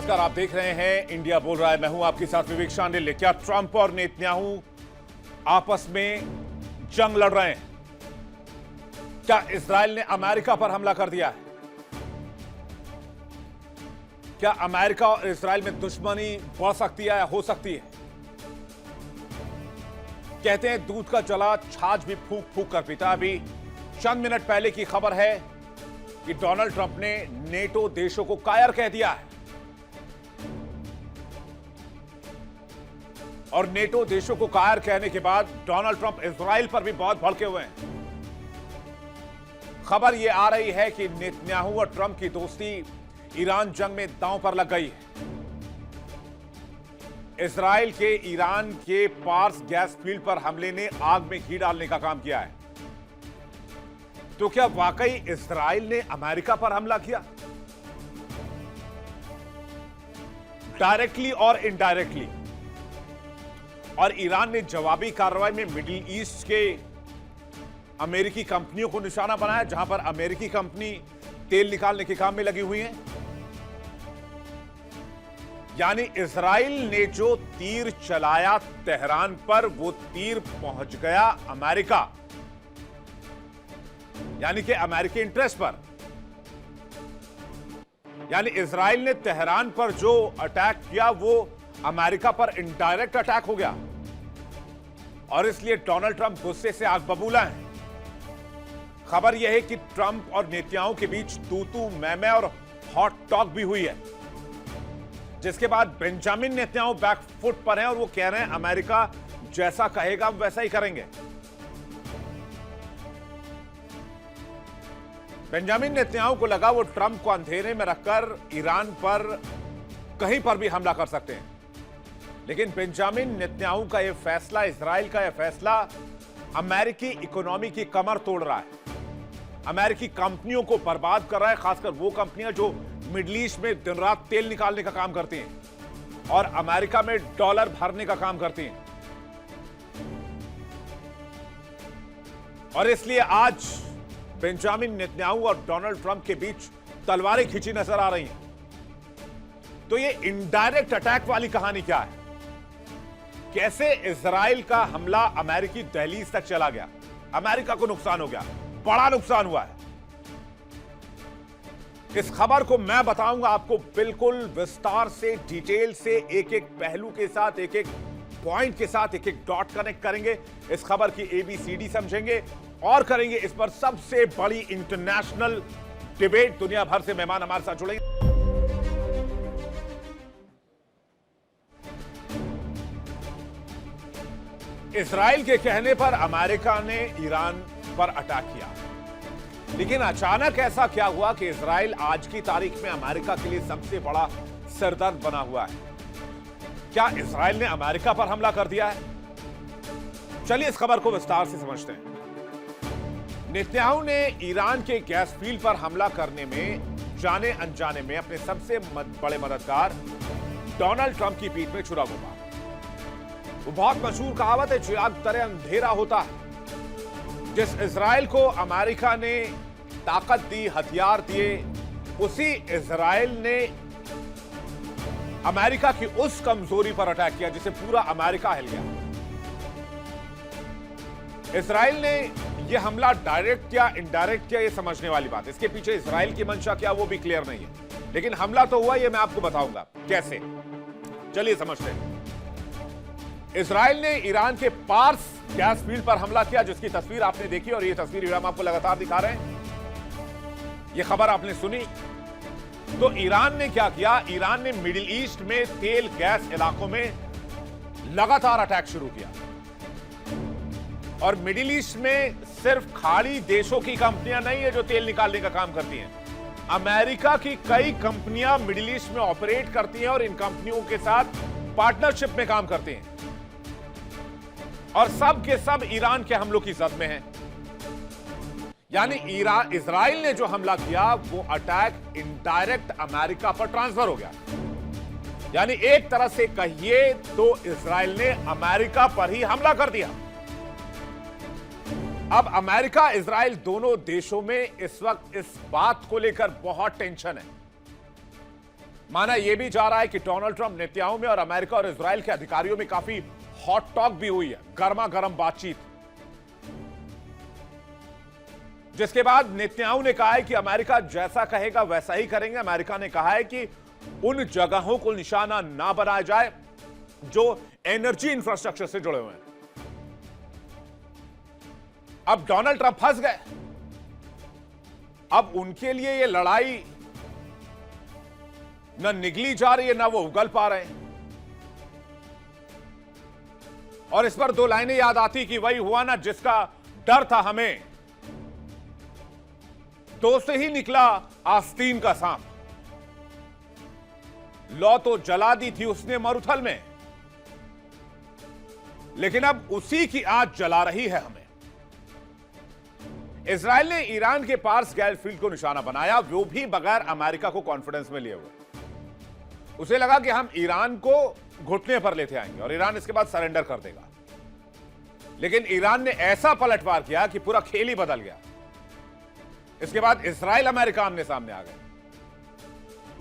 नमस्कार, आप देख रहे हैं इंडिया बोल रहा है। मैं हूं आपके साथ विवेक शांडिल्य। क्या ट्रंप और नेतन्याहू आपस में जंग लड़ रहे हैं? क्या इजराइल ने अमेरिका पर हमला कर दिया है? क्या अमेरिका और इजराइल में दुश्मनी बढ़ सकती है या हो सकती है? कहते हैं दूध का जला छाछ भी फूंक फूंक कर पीता। अभी चंद मिनट पहले की खबर है कि डोनाल्ड ट्रंप ने नेटो देशों को कायर कह दिया है और नेटो देशों को कायर कहने के बाद डोनाल्ड ट्रंप इजराइल पर भी बहुत भड़के हुए हैं। खबर यह आ रही है कि नेतन्याहू और ट्रंप की दोस्ती ईरान जंग में दांव पर लग गई है। इजराइल के ईरान के पार्स गैस फील्ड पर हमले ने आग में घी डालने का काम किया है। तो क्या वाकई इजराइल ने अमेरिका पर हमला किया? डायरेक्टली और इनडायरेक्टली। और ईरान ने जवाबी कार्रवाई में मिडिल ईस्ट के अमेरिकी कंपनियों को निशाना बनाया, जहां पर अमेरिकी कंपनी तेल निकालने के काम में लगी हुई है। यानी इजराइल ने जो तीर चलाया तेहरान पर, वो तीर पहुंच गया अमेरिका, यानी कि अमेरिकी इंटरेस्ट पर। यानी इजराइल ने तेहरान पर जो अटैक किया वो अमेरिका पर इनडायरेक्ट अटैक हो गया और इसलिए डोनाल्ड ट्रंप गुस्से से आग बबूला है। खबर यह है कि ट्रंप और नेतन्याहू के बीच तू मैं और हॉट टॉक भी हुई है, जिसके बाद बेंजामिन नेतन्याहू बैक फुट पर हैं और वो कह रहे हैं अमेरिका जैसा कहेगा हम वैसा ही करेंगे। बेंजामिन नेतन्याहू को लगा वो ट्रंप को अंधेरे में रखकर ईरान पर कहीं पर भी हमला कर सकते हैं, लेकिन बेंजामिन नेतन्याहू का यह फैसला, इजराइल का यह फैसला अमेरिकी इकोनॉमी की कमर तोड़ रहा है, अमेरिकी कंपनियों को बर्बाद कर रहा है, खासकर वो कंपनियां जो मिडिल ईस्ट में दिन रात तेल निकालने का काम करती हैं और अमेरिका में डॉलर भरने का काम करती हैं। और इसलिए आज बेंजामिन नेतन्याहू और डोनाल्ड ट्रंप के बीच तलवारें खींची नजर आ रही हैं। तो ये इनडायरेक्ट अटैक वाली कहानी क्या है? कैसे इजराइल का हमला अमेरिकी दहलीज तक चला गया, अमेरिका को नुकसान हो गया, बड़ा नुकसान हुआ है। इस खबर को मैं बताऊंगा आपको बिल्कुल विस्तार से, डिटेल से, एक एक पहलू के साथ, एक एक पॉइंट के साथ, एक एक डॉट कनेक्ट करेंगे। इस खबर की ABCD समझेंगे और करेंगे इस पर सबसे बड़ी इंटरनेशनल डिबेट। दुनिया भर से मेहमान हमारे साथ जुड़ेंगे। इजराइल के कहने पर अमेरिका ने ईरान पर अटैक किया, लेकिन अचानक ऐसा क्या हुआ कि इजराइल आज की तारीख में अमेरिका के लिए सबसे बड़ा सिरदर्द बना हुआ है? क्या इजराइल ने अमेरिका पर हमला कर दिया है? चलिए इस खबर को विस्तार से समझते हैं। नेतन्याहू ने ईरान के गैस फील्ड पर हमला करने में जाने अनजाने में अपने सबसे बड़े मददगार डोनाल्ड ट्रंप की पीठ में छुरा घुमा। वो बहुत मशहूर कहावत है, चिराग तरे अंधेरा होता है। जिस इजराइल को अमेरिका ने ताकत दी, हथियार दिए, उसी इजराइल ने अमेरिका की उस कमजोरी पर अटैक किया जिसे पूरा अमेरिका हिल गया। इजराइल ने यह हमला डायरेक्ट किया, इनडायरेक्ट किया, यह समझने वाली बात। इसके पीछे इजराइल की मंशा क्या वो भी क्लियर नहीं है, लेकिन हमला तो हुआ, यह मैं आपको बताऊंगा कैसे। चलिए समझते हैं। इजराइल ने ईरान के पार्स गैस फील्ड पर हमला किया, जिसकी तस्वीर आपने देखी और ये तस्वीर हम आपको लगातार दिखा रहे हैं। ये खबर आपने सुनी। तो ईरान ने क्या किया? ईरान ने मिडिल ईस्ट में तेल गैस इलाकों में लगातार अटैक शुरू किया और मिडिल ईस्ट में सिर्फ खाड़ी देशों की कंपनियां नहीं है जो तेल निकालने का काम करती हैं। अमेरिका की कई कंपनियां मिडिल ईस्ट में ऑपरेट करती हैं और इन कंपनियों के साथ पार्टनरशिप में काम करती हैं और सब के सब ईरान के हमलों की जद में हैं। यानी इजराइल ने जो हमला किया वो अटैक इनडायरेक्ट अमेरिका पर ट्रांसफर हो गया। यानी एक तरह से कहिए तो इजराइल ने अमेरिका पर ही हमला कर दिया। अब अमेरिका, इजराइल दोनों देशों में इस वक्त इस बात को लेकर बहुत टेंशन है माना यह भी जा रहा है कि डोनाल्ड ट्रंप नेतन्याहू में और अमेरिका और इजराइल के अधिकारियों में काफी हॉट टॉक भी हुई है, गर्मा गर्म बातचीत, जिसके बाद नेतन्याहू ने कहा है कि अमेरिका जैसा कहेगा वैसा ही करेंगे। अमेरिका ने कहा है कि उन जगहों को निशाना ना बनाया जाए जो एनर्जी इंफ्रास्ट्रक्चर से जुड़े हुए हैं। अब डोनाल्ड ट्रंप फंस गए। अब उनके लिए यह लड़ाई न निगली जा रही है, ना वो उगल पा रहे हैं। और इस पर दो लाइनें याद आती कि वही हुआ ना जिसका डर था हमें, दो से ही निकला आस्तीन का सांप। लौ तो जला दी थी उसने मरुथल में, लेकिन अब उसी की आग जला रही है हमें। इजराइल ने ईरान के पार्स गैस फील्ड को निशाना बनाया, वो भी बगैर अमेरिका को कॉन्फिडेंस में लिए हुए। उसे लगा कि हम ईरान को घुटने पर लेते आएंगे और ईरान इसके बाद सरेंडर कर देगा, लेकिन ईरान ने ऐसा पलटवार किया कि पूरा खेल ही बदल गया। इसके बाद इजराइल अमेरिका आमने सामने आ गए।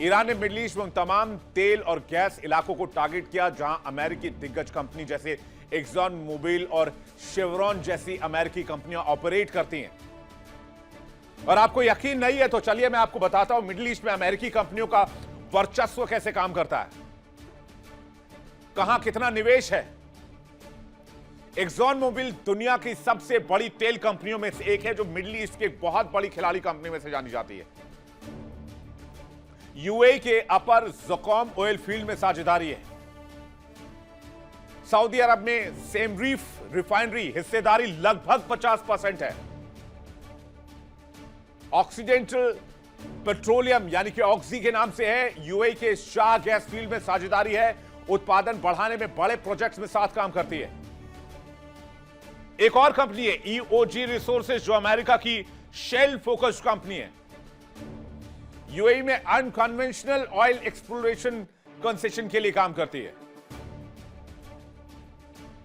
ईरान ने मिडिल ईस्ट में तमाम तेल और गैस इलाकों को टारगेट किया जहां अमेरिकी दिग्गज कंपनी जैसे एक्सॉन मोबिल और शेवरॉन जैसी अमेरिकी कंपनियां ऑपरेट करती हैं। और आपको यकीन नहीं है तो चलिए मैं आपको बताता हूं मिडिल ईस्ट में अमेरिकी कंपनियों का वर्चस्व कैसे काम करता है, कहां कितना निवेश है। एक्सॉन मोबिल दुनिया की सबसे बड़ी तेल कंपनियों में से एक है, जो मिडिल ईस्ट की एक बहुत बड़ी खिलाड़ी कंपनी में से जानी जाती है। यूएई के अपर ज़क़ोम ऑयल फील्ड में साझेदारी है। सऊदी अरब में सेमरीफ रिफाइनरी हिस्सेदारी लगभग 50% है। ऑक्सीडेंटल पेट्रोलियम यानी कि ऑक्सी के नाम से है, यूएई के शाह गैस फील्ड में साझेदारी है। उत्पादन बढ़ाने में बड़े प्रोजेक्ट्स में साथ काम करती है। एक और कंपनी है ईओजी रिसोर्सेज, जो अमेरिका की शेल फोकस्ड कंपनी है। यूएई में अनकन्वेंशनल ऑयल एक्सप्लोरेशन कंसेशन के लिए काम करती है।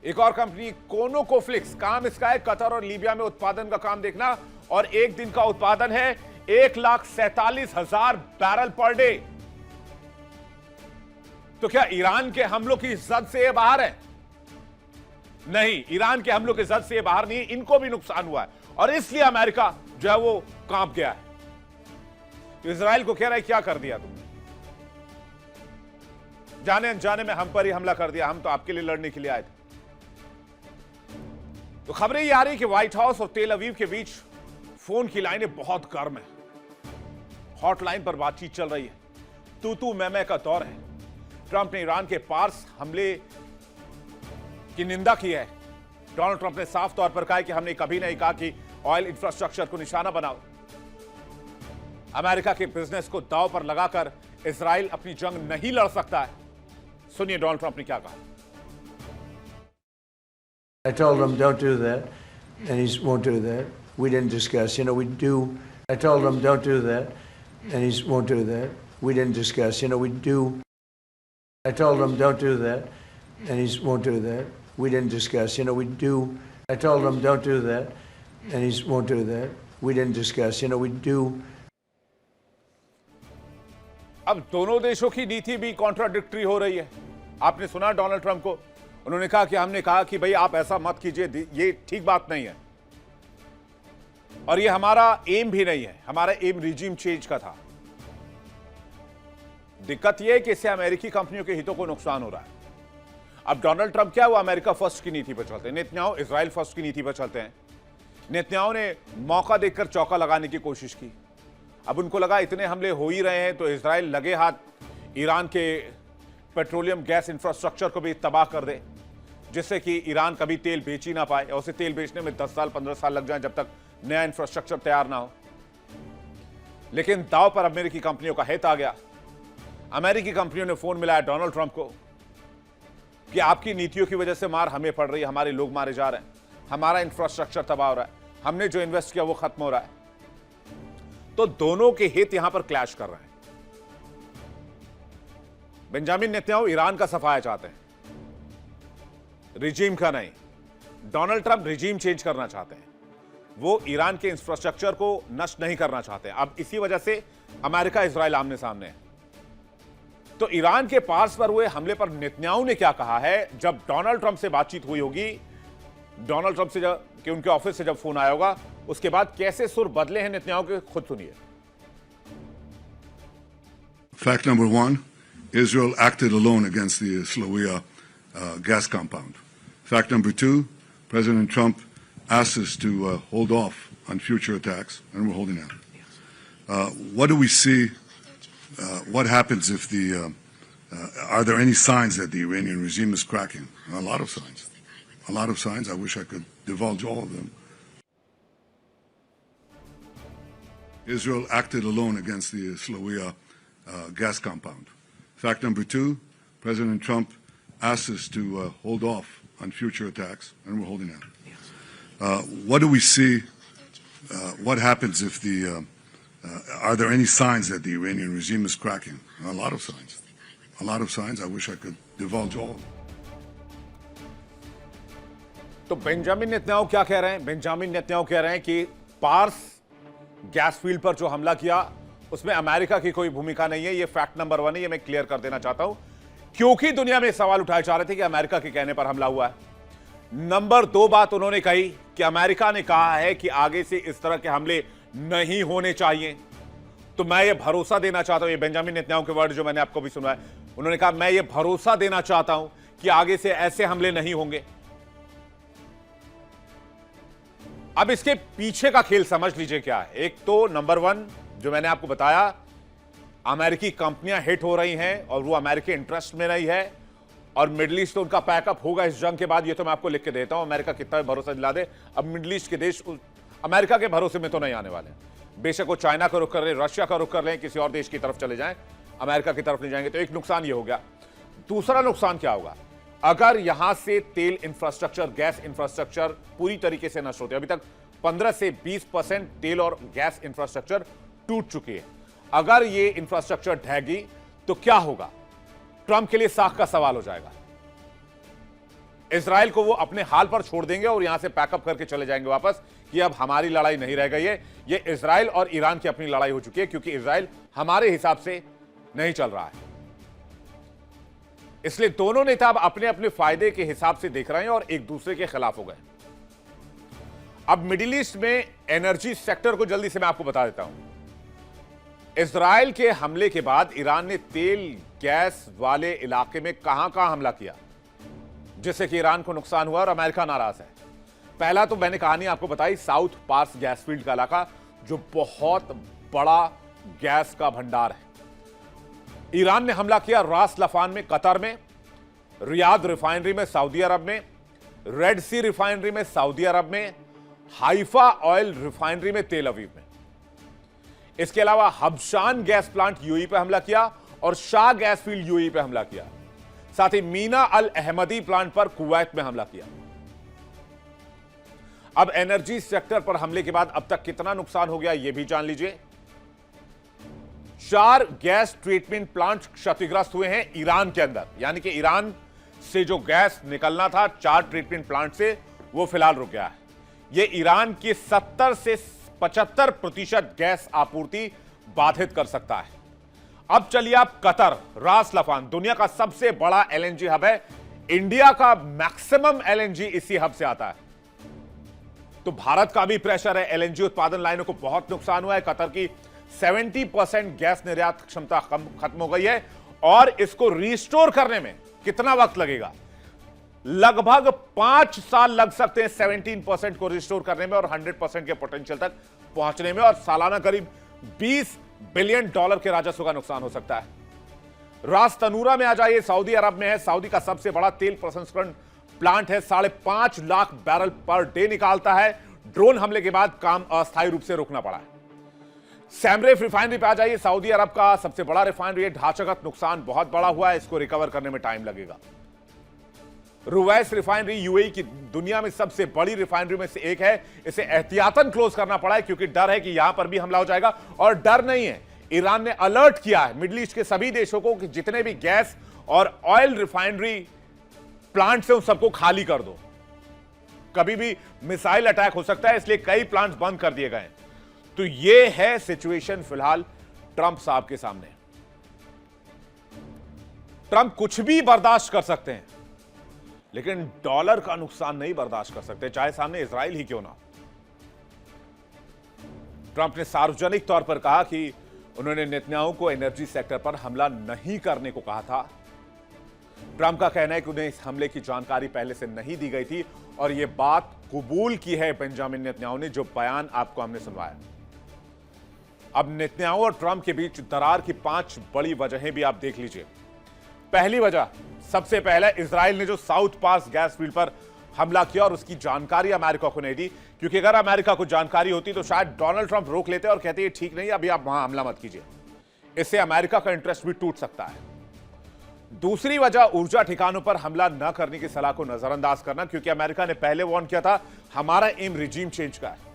एक और कंपनी कोनोकोफ्लिक्स, काम इसका है कतर और लीबिया में उत्पादन का काम देखना, और एक दिन का उत्पादन है 1,47,000 बैरल पर डे। तो क्या ईरान के हमलों की जद से ये बाहर है? नहीं, ईरान के हमलों की जद से ये बाहर नहीं, इनको भी नुकसान हुआ है और इसलिए अमेरिका जो है वो कांप गया है। तो इजराइल को कह रहा है क्या कर दिया तुमने, जाने अनजाने में हम पर ही हमला कर दिया, हम तो आपके लिए लड़ने के लिए आए थे। तो खबरें ये आ रही कि व्हाइट हाउस और तेल अवीव के बीच फोन की लाइनें बहुत गर्म है। हॉटलाइन पर बातचीत चल रही है, तू मैं का दौर है। ट्रंप ने ईरान के पार्स हमले की निंदा की है। डोनाल्ड ट्रंप ने साफ तौर पर कहा है कि हमने कभी नहीं कहा कि ऑयल इंफ्रास्ट्रक्चर को निशाना बनाओ। अमेरिका के बिजनेस को दांव पर लगाकर इजराइल अपनी जंग नहीं लड़ सकता है। सुनिए डोनाल्ड ट्रंप ने क्या कहा। I told him don't do that, and he won't do that. We didn't discuss. We do. I told him don't do that, and he won't do that. We didn't discuss. We do. I told him don't do that, and he won't do that. We didn't discuss. We do. I told him don't do that, and he won't do that. We didn't discuss. We do. अब दोनों देशों की नीति भी contradictory हो रही है। आपने सुना डोनाल्ड ट्रंप को, उन्होंने कहा कि हमने कहा कि भाई आप ऐसा मत कीजिए, ये ठीक बात नहीं है और ये हमारा एम भी नहीं है, हमारा एम रिजीम चेंज का था। दिक्कत यह है कि इससे अमेरिकी कंपनियों के हितों को नुकसान हो रहा है। अब डोनाल्ड ट्रंप क्या, वो अमेरिका फर्स्ट की नीति पर चलते हैं, नेतन्याहू इजराइल फर्स्ट की नीति पर चलते हैं। नेतन्याहू ने मौका देखकर चौका लगाने की कोशिश की। अब उनको लगा इतने हमले हो ही रहे हैं तो इजराइल लगे हाथ ईरान के पेट्रोलियम गैस इंफ्रास्ट्रक्चर को भी तबाह कर दे, जिससे कि ईरान कभी तेल बेच ही ना पाए और उसे तेल बेचने में 10 साल 15 साल लग जाए जब तक नया इंफ्रास्ट्रक्चर तैयार ना हो। लेकिन दांव पर अमेरिकी कंपनियों का हित आ गया। अमेरिकी कंपनियों ने फोन मिलाया डोनाल्ड ट्रंप को कि आपकी नीतियों की वजह से मार हमें पड़ रही है, हमारे लोग मारे जा रहे हैं, हमारा इंफ्रास्ट्रक्चर तबाह हो रहा है, हमने जो इन्वेस्ट किया वो खत्म हो रहा है। तो दोनों के हित यहां पर क्लैश कर रहे हैं। बेंजामिन नेतन्याहू ईरान का सफाया चाहते हैं, रिजीम का नहीं। डोनाल्ड ट्रंप रिजीम चेंज करना चाहते हैं, वो ईरान के इंफ्रास्ट्रक्चर को नष्ट नहीं करना चाहते। अब इसी वजह से अमेरिका इजराइल आमने सामने है। तो ईरान के पार्स पर हुए हमले पर नेतन्याहू ने क्या कहा है? जब डोनाल्ड ट्रंप से बातचीत हुई होगी, डोनाल्ड ट्रंप से कि उनके ऑफिस से जब फोन आया होगा, उसके बाद कैसे सुर बदले हैं नेतन्याहू के, खुद सुनिए। Fact number one, Israel acted alone against the Slawia gas compound. Fact number two, President Trump asked us to hold off on future attacks, and we're holding out. What do we see? What happens if are there any signs that the Iranian regime is cracking? A lot of signs. A lot of signs. I wish I could divulge all of them. Israel acted alone against the Slawia gas compound. Fact number two, President Trump asked us to hold off on future attacks, and we're holding out. What do we see? What happens if are there any signs that the Iranian regime is cracking? A lot of signs. A lot of signs. I wish I could divulge all of them. तो Benjamin Netanyahu क्या कह रहे हैं? Benjamin Netanyahu कह रहे हैं कि parse gas field पर जो हमला किया उसमें अमेरिका की कोई भूमिका नहीं है। ये फैक्ट नंबर 1 है, ये मैं क्लियर कर देना चाहता हूं, क्योंकि दुनिया में सवाल उठाए जा रहे थे कि अमेरिका के कहने पर हमला हुआ है। नंबर 2 बात उन्होंने कही कि अमेरिका ने कहा है कि आगे से इस तरह के हमले नहीं होने चाहिए। तो मैं ये भरोसा देना चाहता हूं, ये बेंजामिन नेतन्याहू के वर्ड जो मैंने आपको भी सुना है, उन्होंने कहा मैं ये भरोसा देना चाहता हूं कि आगे से ऐसे हमले नहीं होंगे। अब इसके पीछे का खेल समझ लीजिए क्या है। एक तो नंबर 1 जो मैंने आपको बताया, अमेरिकी कंपनियां हिट हो रही हैं और वो अमेरिकी इंटरेस्ट में नहीं है, और मिडिल ईस्ट तो उनका पैकअप होगा इस जंग के बाद। ये तो मैं आपको लिख के देता हूं, अमेरिका कितना भरोसा दिला दे, अब मिडिल ईस्ट के देश अमेरिका के भरोसे में तो नहीं आने वाले। बेशक वो चाइना का रुख कर रहे, रशिया का रुख कर रहे हैं, किसी और देश की तरफ चले जाएं, अमेरिका की तरफ नहीं जाएंगे। तो एक नुकसान ये हो गया। दूसरा नुकसान क्या होगा? अगर यहां से तेल इंफ्रास्ट्रक्चर, गैस इंफ्रास्ट्रक्चर पूरी तरीके से नष्ट होते, अभी तक 15 से 20% तेल और गैस इंफ्रास्ट्रक्चर टूट चुकी है। अगर ये इंफ्रास्ट्रक्चर ढहेगी तो क्या होगा? ट्रंप के लिए साख का सवाल हो जाएगा। इजराइल को वो अपने हाल पर छोड़ देंगे और यहां से पैकअप करके चले जाएंगे वापस कि अब हमारी लड़ाई नहीं रह गई है, ये इजराइल और ईरान की अपनी लड़ाई हो चुकी है, क्योंकि इजराइल हमारे हिसाब से नहीं चल रहा है। इसलिए दोनों नेता अब अपने अपने फायदे के हिसाब से देख रहे हैं और एक दूसरे के खिलाफ हो गए। अब मिडिल ईस्ट में एनर्जी सेक्टर को जल्दी से मैं आपको बता देता हूं। इजराइल के हमले के बाद ईरान ने तेल गैस वाले इलाके में कहां कहां हमला किया, जिससे कि ईरान को नुकसान हुआ और अमेरिका नाराज है। पहला तो मैंने कहानी आपको बताई, साउथ पार्स गैस फील्ड का इलाका जो बहुत बड़ा गैस का भंडार है। ईरान ने हमला किया रास लफान में, कतर में, रियाद रिफाइनरी में सऊदी अरब में, रेड सी रिफाइनरी में सऊदी अरब में, हाइफा ऑयल रिफाइनरी में तेल अवीव में। इसके अलावा हबशान गैस प्लांट यूएई पे हमला किया और शाह गैस फील्ड यूएई पे हमला किया। साथ ही मीना अल अहमदी प्लांट पर कुवैत में हमला किया। अब एनर्जी सेक्टर पर हमले के बाद अब तक कितना नुकसान हो गया यह भी जान लीजिए। 4 गैस ट्रीटमेंट प्लांट क्षतिग्रस्त हुए हैं ईरान के अंदर, यानी कि ईरान से जो गैस निकलना था 4 ट्रीटमेंट प्लांट से, वो फिलहाल रुक गया है। यह ईरान की 70 से 75% गैस आपूर्ति बाधित कर सकता है। अब चलिए आप कतर, रास लफान दुनिया का सबसे बड़ा एलएनजी हब है, इंडिया का मैक्सिमम एलएनजी इसी हब से आता है। तो भारत का भी प्रेशर है, एलएनजी उत्पादन लाइनों को बहुत नुकसान हुआ है। कतर की 70% गैस निर्यात क्षमता खत्म हो गई है और इसको रिस्टोर करने में कितना वक्त लगेगा? लगभग 5 साल लग सकते हैं 17% को रिस्टोर करने में और 100% के पोटेंशियल तक पहुंचने में, और सालाना करीब $20 बिलियन के राजस्व का नुकसान हो सकता है। रास तनूरा में आ जाइए, सऊदी अरब में है, सऊदी का सबसे बड़ा तेल प्रसंस्करण प्लांट है, 5.5 लाख बैरल पर डे निकालता है। ड्रोन हमले के बाद काम अस्थायी रूप से रोकना पड़ा है। सैमरेफ रिफाइनरी पे आ जाइए, सऊदी अरब का सबसे बड़ा रिफाइनरी है, ढांचागत नुकसान बहुत बड़ा हुआ है, इसको रिकवर करने में टाइम लगेगा। रुवैस रिफाइनरी यूएई की दुनिया में सबसे बड़ी रिफाइनरी में से एक है, इसे एहतियातन क्लोज करना पड़ा है क्योंकि डर है कि यहां पर भी हमला हो जाएगा। और डर नहीं है, ईरान ने अलर्ट किया है मिडिल ईस्ट के सभी देशों को कि जितने भी गैस और ऑयल रिफाइनरी प्लांट से उन सबको खाली कर दो, कभी भी मिसाइल अटैक हो सकता है, इसलिए कई प्लांट्स बंद कर दिए गए हैं। तो यह है सिचुएशन फिलहाल ट्रंप साहब के सामने। ट्रंप कुछ भी बर्दाश्त कर सकते हैं, लेकिन डॉलर का नुकसान नहीं बर्दाश्त कर सकते, चाहे सामने इजराइल ही क्यों ना। ट्रंप ने सार्वजनिक तौर पर कहा कि उन्होंने नेतन्याहू को एनर्जी सेक्टर पर हमला नहीं करने को कहा था। ट्रंप का कहना है कि उन्हें इस हमले की जानकारी पहले से नहीं दी गई थी और यह बात कबूल की है बेंजामिन नेतन्याहू ने, जो बयान आपको हमने सुनवाया। अब नेतन्याहू और ट्रंप के बीच दरार की 5 बड़ी वजहें भी आप देख लीजिए। पहली वजह, सबसे पहले इजराइल ने जो साउथ पास गैस फील्ड पर हमला किया और उसकी जानकारी अमेरिका को नहीं दी, क्योंकि अगर अमेरिका को जानकारी होती तो शायद डोनाल्ड ट्रंप रोक लेते और कहते ये ठीक नहीं, अभी आप वहां हमला मत कीजिए। इससे अमेरिका का इंटरेस्ट भी टूट सकता है। दूसरी वजह, ऊर्जा ठिकानों पर हमला न करने की सलाह को नजरअंदाज करना, क्योंकि अमेरिका ने पहले वार्न किया था हमारा एम रिजीम चेंज का है।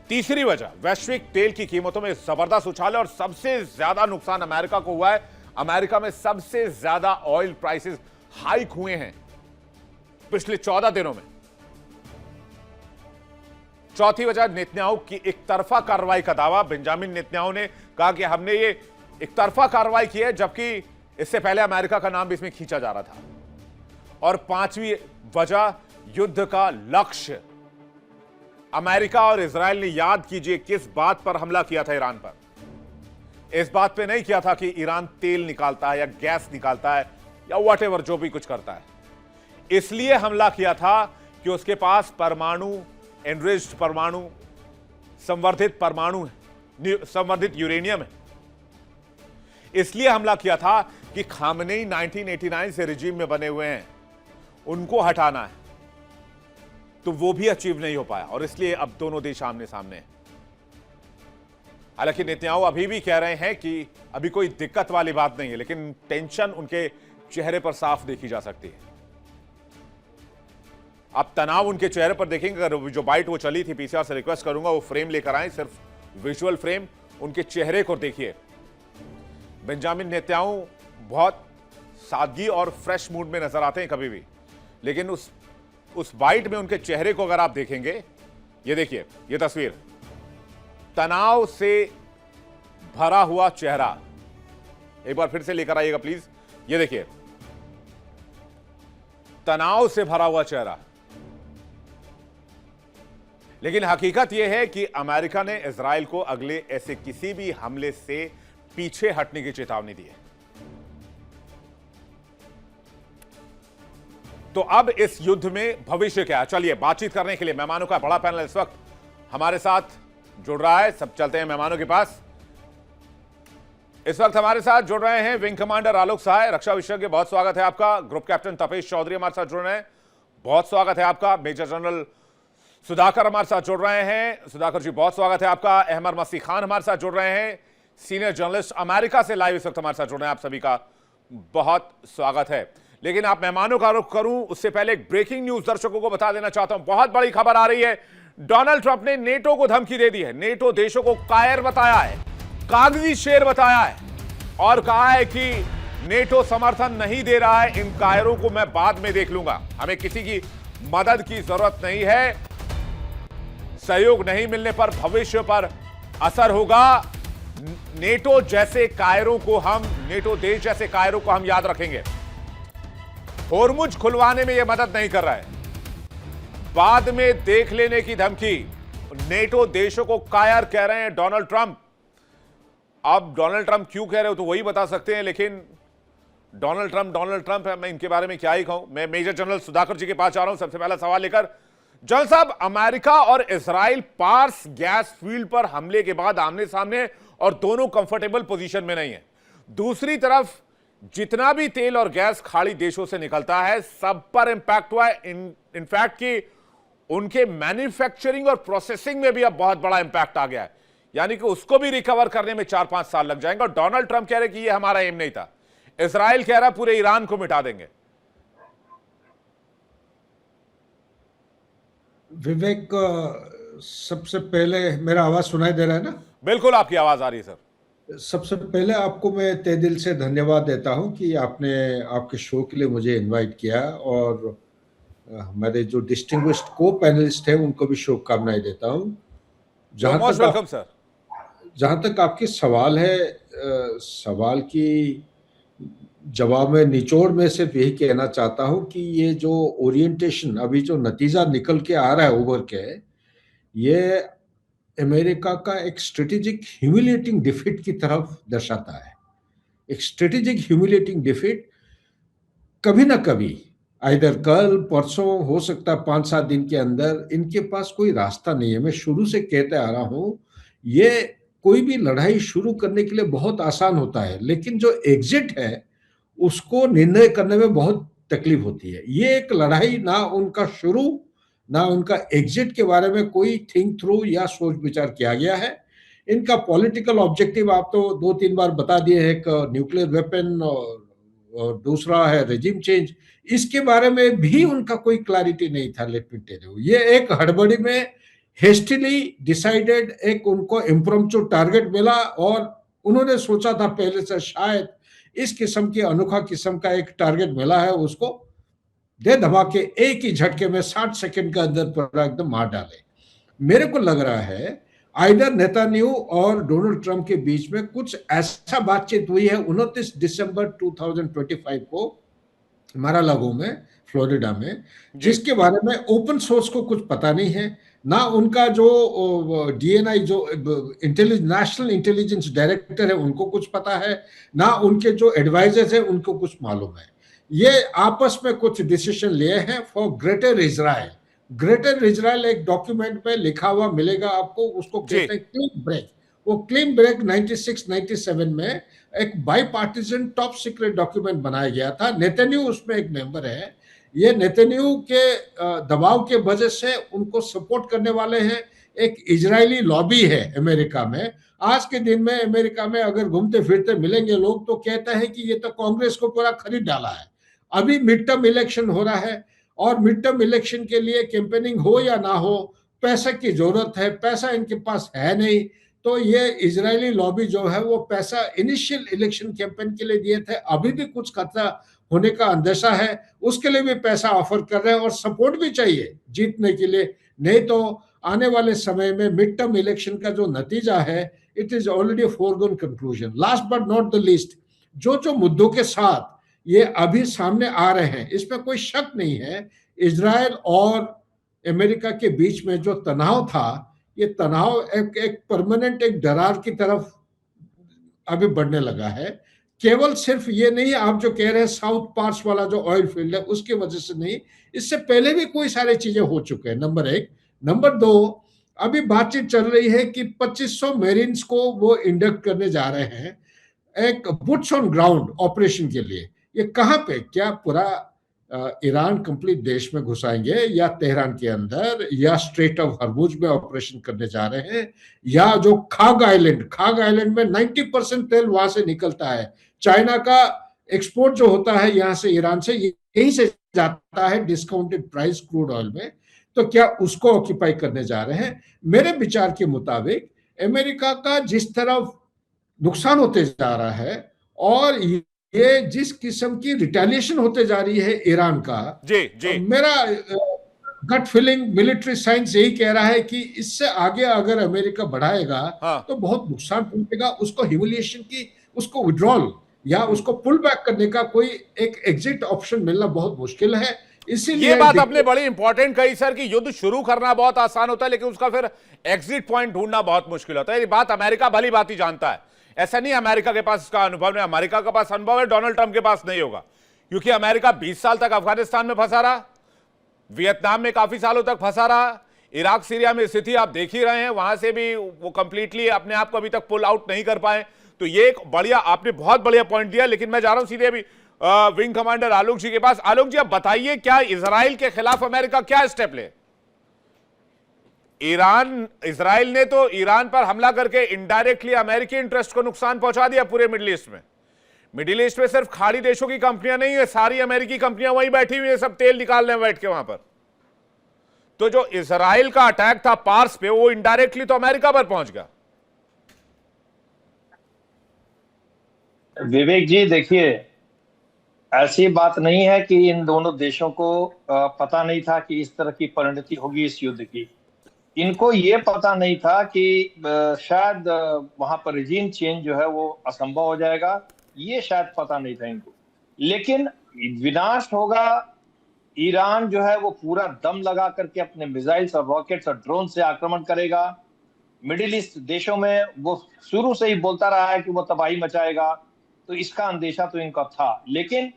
तीसरी वजह, वैश्विक तेल की कीमतों में जबरदस्त उछाल है और सबसे ज्यादा नुकसान अमेरिका को हुआ है। अमेरिका में सबसे ज्यादा ऑयल प्राइसेस हाइक हुए हैं पिछले 14 दिनों में। चौथी वजह, नेतन्याहू की एक तरफा कार्रवाई का दावा। बेंजामिन नेतन्याहू ने कहा कि हमने ये एक तरफा कार्रवाई की है, जबकि इससे पहले अमेरिका का नाम भी इसमें खींचा जा रहा था। और पांचवी वजह, युद्ध का लक्ष्य। अमेरिका और इजराइल ने, याद कीजिए, किस बात पर हमला किया था ईरान पर। इस बात पे नहीं किया था कि ईरान तेल निकालता है या गैस निकालता है या व्हाटएवर जो भी कुछ करता है। इसलिए हमला किया था कि उसके पास परमाणु, एनरिच्ड परमाणु, संवर्धित यूरेनियम है। इसलिए हमला किया था कि खामनेई 1989 से रिजीम में बने हुए हैं, उनको हटाना है, तो वो भी अचीव नहीं हो पाया और इसलिए अब दोनों देश आमने सामने हैं। हालांकि नेतन्याहू अभी भी कह रहे हैं कि अभी कोई दिक्कत वाली बात नहीं है, लेकिन टेंशन उनके चेहरे पर साफ देखी जा सकती है। आप तनाव उनके चेहरे पर देखेंगे। अगर जो बाइट वो चली थी, पीसीआर से रिक्वेस्ट करूंगा वो फ्रेम लेकर आए, सिर्फ विजुअल फ्रेम, उनके चेहरे को देखिए। बेंजामिन नेतन्याहू बहुत सादगी और फ्रेश मूड में नजर आते हैं कभी भी, लेकिन उस बाइट में उनके चेहरे को अगर आप देखेंगे, ये देखिए, ये तस्वीर, तनाव से भरा हुआ चेहरा। एक बार फिर से लेकर आइएगा प्लीज। ये देखिए, तनाव से भरा हुआ चेहरा। लेकिन हकीकत यह है कि अमेरिका ने इजराइल को अगले ऐसे किसी भी हमले से पीछे हटने की चेतावनी दी है। तो अब इस युद्ध में भविष्य क्या है, चलिए बातचीत करने के लिए मेहमानों का बड़ा पैनल इस वक्त हमारे साथ जुड़ रहा है। सब चलते हैं मेहमानों के पास। इस वक्त हमारे साथ जुड़ रहे हैं विंग कमांडर आलोक सहाय, रक्षा विशेषज्ञ, बहुत स्वागत है आपका। ग्रुप कैप्टन तपेश चौधरी हमारे साथ जुड़ रहे हैं, बहुत स्वागत है आपका। मेजर जनरल सुधाकर हमारे साथ जुड़ रहे हैं, सुधाकर जी बहुत स्वागत है आपका। अहमद मसीह खान हमारे साथ जुड़ रहे हैं, सीनियर जर्नलिस्ट, अमेरिका से लाइव इस वक्त हमारे साथ जुड़ रहे हैं। आप सभी का बहुत स्वागत है। लेकिन आप मेहमानों का रुख करूं उससे पहले एक ब्रेकिंग न्यूज दर्शकों को बता देना चाहता हूं। बहुत बड़ी खबर आ रही है, डोनाल्ड ट्रंप ने नेटो को धमकी दे दी है, नेटो देशों को कायर बताया है, कागजी शेर बताया है और कहा है कि नेटो समर्थन नहीं दे रहा है, इन कायरों को मैं बाद में देख लूंगा, हमें किसी की मदद की जरूरत नहीं है, सहयोग नहीं मिलने पर भविष्य पर असर होगा। नेटो जैसे कायरों को हम, नेटो देश जैसे कायरों को हम याद रखेंगे। होर्मुज खुलवाने में यह मदद नहीं कर रहा है, बाद में देख लेने की धमकी। नेटो देशों को कायर कह रहे हैं डोनाल्ड ट्रंप। अब डोनाल्ड ट्रंप क्यों कह रहे हो तो वही बता सकते हैं, लेकिन डोनाल्ड ट्रंप है, मैं इनके बारे में क्या ही कहूं। मैं मेजर जनरल सुधाकर जी के पास जा रहा हूं सबसे पहला सवाल लेकर। जनरल साहब, अमेरिका और इजराइल पार्स गैस फील्ड पर हमले के बाद आमने सामने और दोनों कंफर्टेबल पोजीशन में नहीं है। दूसरी तरफ जितना भी तेल और गैस खाड़ी देशों से निकलता है सब पर इंपैक्ट हुआ है। इनफैक्ट कि उनके मैन्युफैक्चरिंग और प्रोसेसिंग में भी अब बहुत बड़ा इंपैक्ट आ गया है, यानी कि उसको भी रिकवर करने में 4-5 साल लग जाएंगे। और डोनाल्ड ट्रंप कह रहे कि ये हमारा एम नहीं था, इजराइल कह रहा पूरे ईरान को मिटा देंगे। विवेक, सबसे पहले मेरा आवाज सुनाई दे रहा है ना? बिल्कुल आपकी आवाज आ रही है सर। सबसे पहले आपको मैं तहे दिल से धन्यवाद देता हूं कि आपने आपके शो के लिए मुझे इनवाइट किया और हमारे जो डिस्टिंग्विश्ड को पैनलिस्ट हैं उनको भी शुभकामनाएं देता हूं। Welcome sir. जहां तक आपके सवाल है, सवाल की जवाब में निचोड़ में सिर्फ यही कहना चाहता हूं कि ये जो ओरिएंटेशन अभी जो नतीजा निकल के आ रहा है उभर के, ये अमेरिका का एक स्ट्रेटेजिक ह्यूमिलिएटिंग डिफीट की तरफ दर्शाता है। एक स्ट्रेटेजिक ह्यूमिलिएटिंग डिफीट कभी ना कभी, आइदर कल परसों, हो सकता है 5-7 दिन के अंदर, इनके पास कोई रास्ता नहीं है। मैं शुरू से कहते आ रहा हूं, ये कोई भी लड़ाई शुरू करने के लिए बहुत आसान होता है, लेकिन जो एग्जिट है उसको निर्णय करने में बहुत तकलीफ होती है। ये एक लड़ाई ना उनका शुरू ना उनका एग्जिट के बारे में कोई थिंक थ्रू या सोच विचार किया गया है। इनका पॉलिटिकल ऑब्जेक्टिव आप तो 2-3 बार बता दिए हैं, एक न्यूक्लियर वेपन और दूसरा है रेजिम चेंज। इसके बारे में भी उनका कोई क्लैरिटी नहीं था। लेट मी टेल यू, ये एक हड़बड़ी में हेस्टिली डिसाइडेड एक उनको इम्प्रॉम्प्टू टारगेट मिला और उन्होंने सोचा था पहले से शायद इस किस्म के अनोखा किस्म का एक टारगेट मिला है, उसको दे धमाके एक ही झटके में 60 सेकंड के अंदर पूरा एकदम मार डाले। मेरे को लग रहा है आइदर नेतान्याहू और डोनाल्ड ट्रंप के बीच में कुछ ऐसा बातचीत हुई है 29 दिसंबर 2025 को मारालागो में, फ्लोरिडा में, जिसके बारे में ओपन सोर्स को कुछ पता नहीं है। ना उनका जो डीएनआई जो नेशनल इंटेलिजेंस डायरेक्टर है उनको कुछ पता है, ना उनके जो एडवाइजर्स है उनको कुछ मालूम है। ये आपस में कुछ डिसीजन लिए हैं for greater Israel. Greater Israel एक डॉक्यूमेंट में लिखा हुआ मिलेगा आपको, उसको कहते हैं क्लीन ब्रेक। वो क्लीन ब्रेक 96-97 में एक by partisan top secret document बनाया गया था। नेतन्याहू उसमें एक मेंबर है। ये नेतन्याहू के दबाव के वजह से उनको सपोर्ट करने वाले हैं। एक इजरायली लॉबी है अमेरिका में। आज के दिन में अमेरिका में अगर घूमते फिरते मिलेंगे लोग तो कहते हैं कि ये तो कांग्रेस को पूरा खरीद डाला है। अभी मिड टर्म इलेक्शन हो रहा है और मिड टर्म इलेक्शन के लिए कैंपेनिंग हो या ना हो, पैसा की जरूरत है। पैसा इनके पास है नहीं, तो ये इजरायली लॉबी जो है वो पैसा इनिशियल इलेक्शन कैंपेन के लिए दिए थे। अभी भी कुछ खतरा होने का अंदेशा है, उसके लिए भी पैसा ऑफर कर रहे हैं और सपोर्ट भी चाहिए जीतने के लिए। नहीं तो आने वाले समय में मिड टर्म इलेक्शन का जो नतीजा है, it is already foregone conclusion. Last but not the least, जो मुद्दों के साथ ये अभी सामने आ रहे हैं, इसमें कोई शक नहीं है, इजराइल और अमेरिका के बीच में जो तनाव था, ये तनाव एक परमानेंट एक दरार की तरफ अभी बढ़ने लगा है। केवल सिर्फ ये नहीं, आप जो कह रहे हैं साउथ पार्स वाला जो ऑयल फील्ड है उसकी वजह से नहीं, इससे पहले भी कोई सारी चीजें हो चुके हैं, नंबर एक। नंबर दो, अभी बातचीत चल रही है कि 2500 मेरिन्स को वो इंडक्ट करने जा रहे हैं एक बुट्स ऑन ग्राउंड ऑपरेशन के लिए। ये कहां पे, क्या पूरा ईरान कंप्लीट देश में घुसाएंगे या तेहरान के अंदर या स्ट्रेट ऑफ हरमुज में ऑपरेशन करने जा रहे हैं, या जो खाग आइलैंड में 90% तेल वहां से निकलता है। चाइना का एक्सपोर्ट जो होता है यहां से ईरान से, यहीं से जाता है डिस्काउंटेड प्राइस क्रूड ऑयल में, तो क्या उसको ऑक्यूपाई करने जा रहे हैं? मेरे विचार के मुताबिक अमेरिका का जिस तरफ नुकसान होते जा रहा है और ये जिस किस्म की रिटेलिएशन होते जा रही है ईरान का, जी मेरा गट फीलिंग, मिलिट्री साइंस यही कह रहा है कि इससे आगे अगर अमेरिका बढ़ाएगा तो बहुत नुकसान पहुंचेगा। उसको ह्यूमिलिएशन की, उसको विड्रॉल या उसको पुल बैक करने का कोई एक एग्जिट ऑप्शन मिलना बहुत मुश्किल है। इसीलिए ये बात आपने बड़ी इंपॉर्टेंट कही सर कि युद्ध शुरू करना बहुत आसान होता है लेकिन उसका फिर एग्जिट पॉइंट ढूंढना बहुत मुश्किल होता है। ये बात अमेरिका भली बात ही जानता है। ऐसा नहीं अमेरिका के पास इसका अनुभव नहीं, अमेरिका के पास अनुभव है, डोनाल्ड ट्रंप के पास नहीं होगा, क्योंकि अमेरिका 20 साल तक अफगानिस्तान में फंसा रहा, वियतनाम में काफी सालों तक फंसा रहा, इराक सीरिया में स्थिति आप देख ही रहे हैं, वहां से भी वो कंप्लीटली अपने आप को अभी तक पुल आउट नहीं कर पाए। तो ये एक बढ़िया, आपने बहुत बढ़िया पॉइंट दिया। लेकिन मैं जा रहा हूं सीधे अभी विंग कमांडर आलोक जी के पास। आलोक जी, आप बताइए क्या इजराइल के खिलाफ अमेरिका क्या स्टेप ले? इजराइल ने तो ईरान पर हमला करके इनडायरेक्टली अमेरिकी इंटरेस्ट को नुकसान पहुंचा दिया पूरे मिडिल ईस्ट में। मिडिल ईस्ट में सिर्फ खाड़ी देशों की कंपनियां नहीं है, सारी अमेरिकी कंपनियां वहीं बैठी हुई है, सब तेल निकाल रहे हैं बैठ के वहां पर। तो जो इजराइल का अटैक था पार्स पे, वो इनडायरेक्टली तो अमेरिका पर पहुंच गया। विवेक जी, देखिए, ऐसी बात नहीं है कि इन दोनों देशों को पता नहीं था कि इस तरह की परिणति होगी इस युद्ध की। इनको ये पता नहीं था कि शायद वहां पर रिजीम चेंज जो है वो असंभव हो जाएगा ये शायद पता नहीं था इनको। लेकिन विनाश होगा, ईरान जो है वो पूरा दम लगा करके अपने मिसाइल्स और रॉकेट्स और ड्रोन से आक्रमण करेगा। मिडिल ईस्ट देशों में वो शुरू से ही बोलता रहा है कि वो तबाही मचाएगा, तो इसका अंदेशा तो इनका था। लेकिन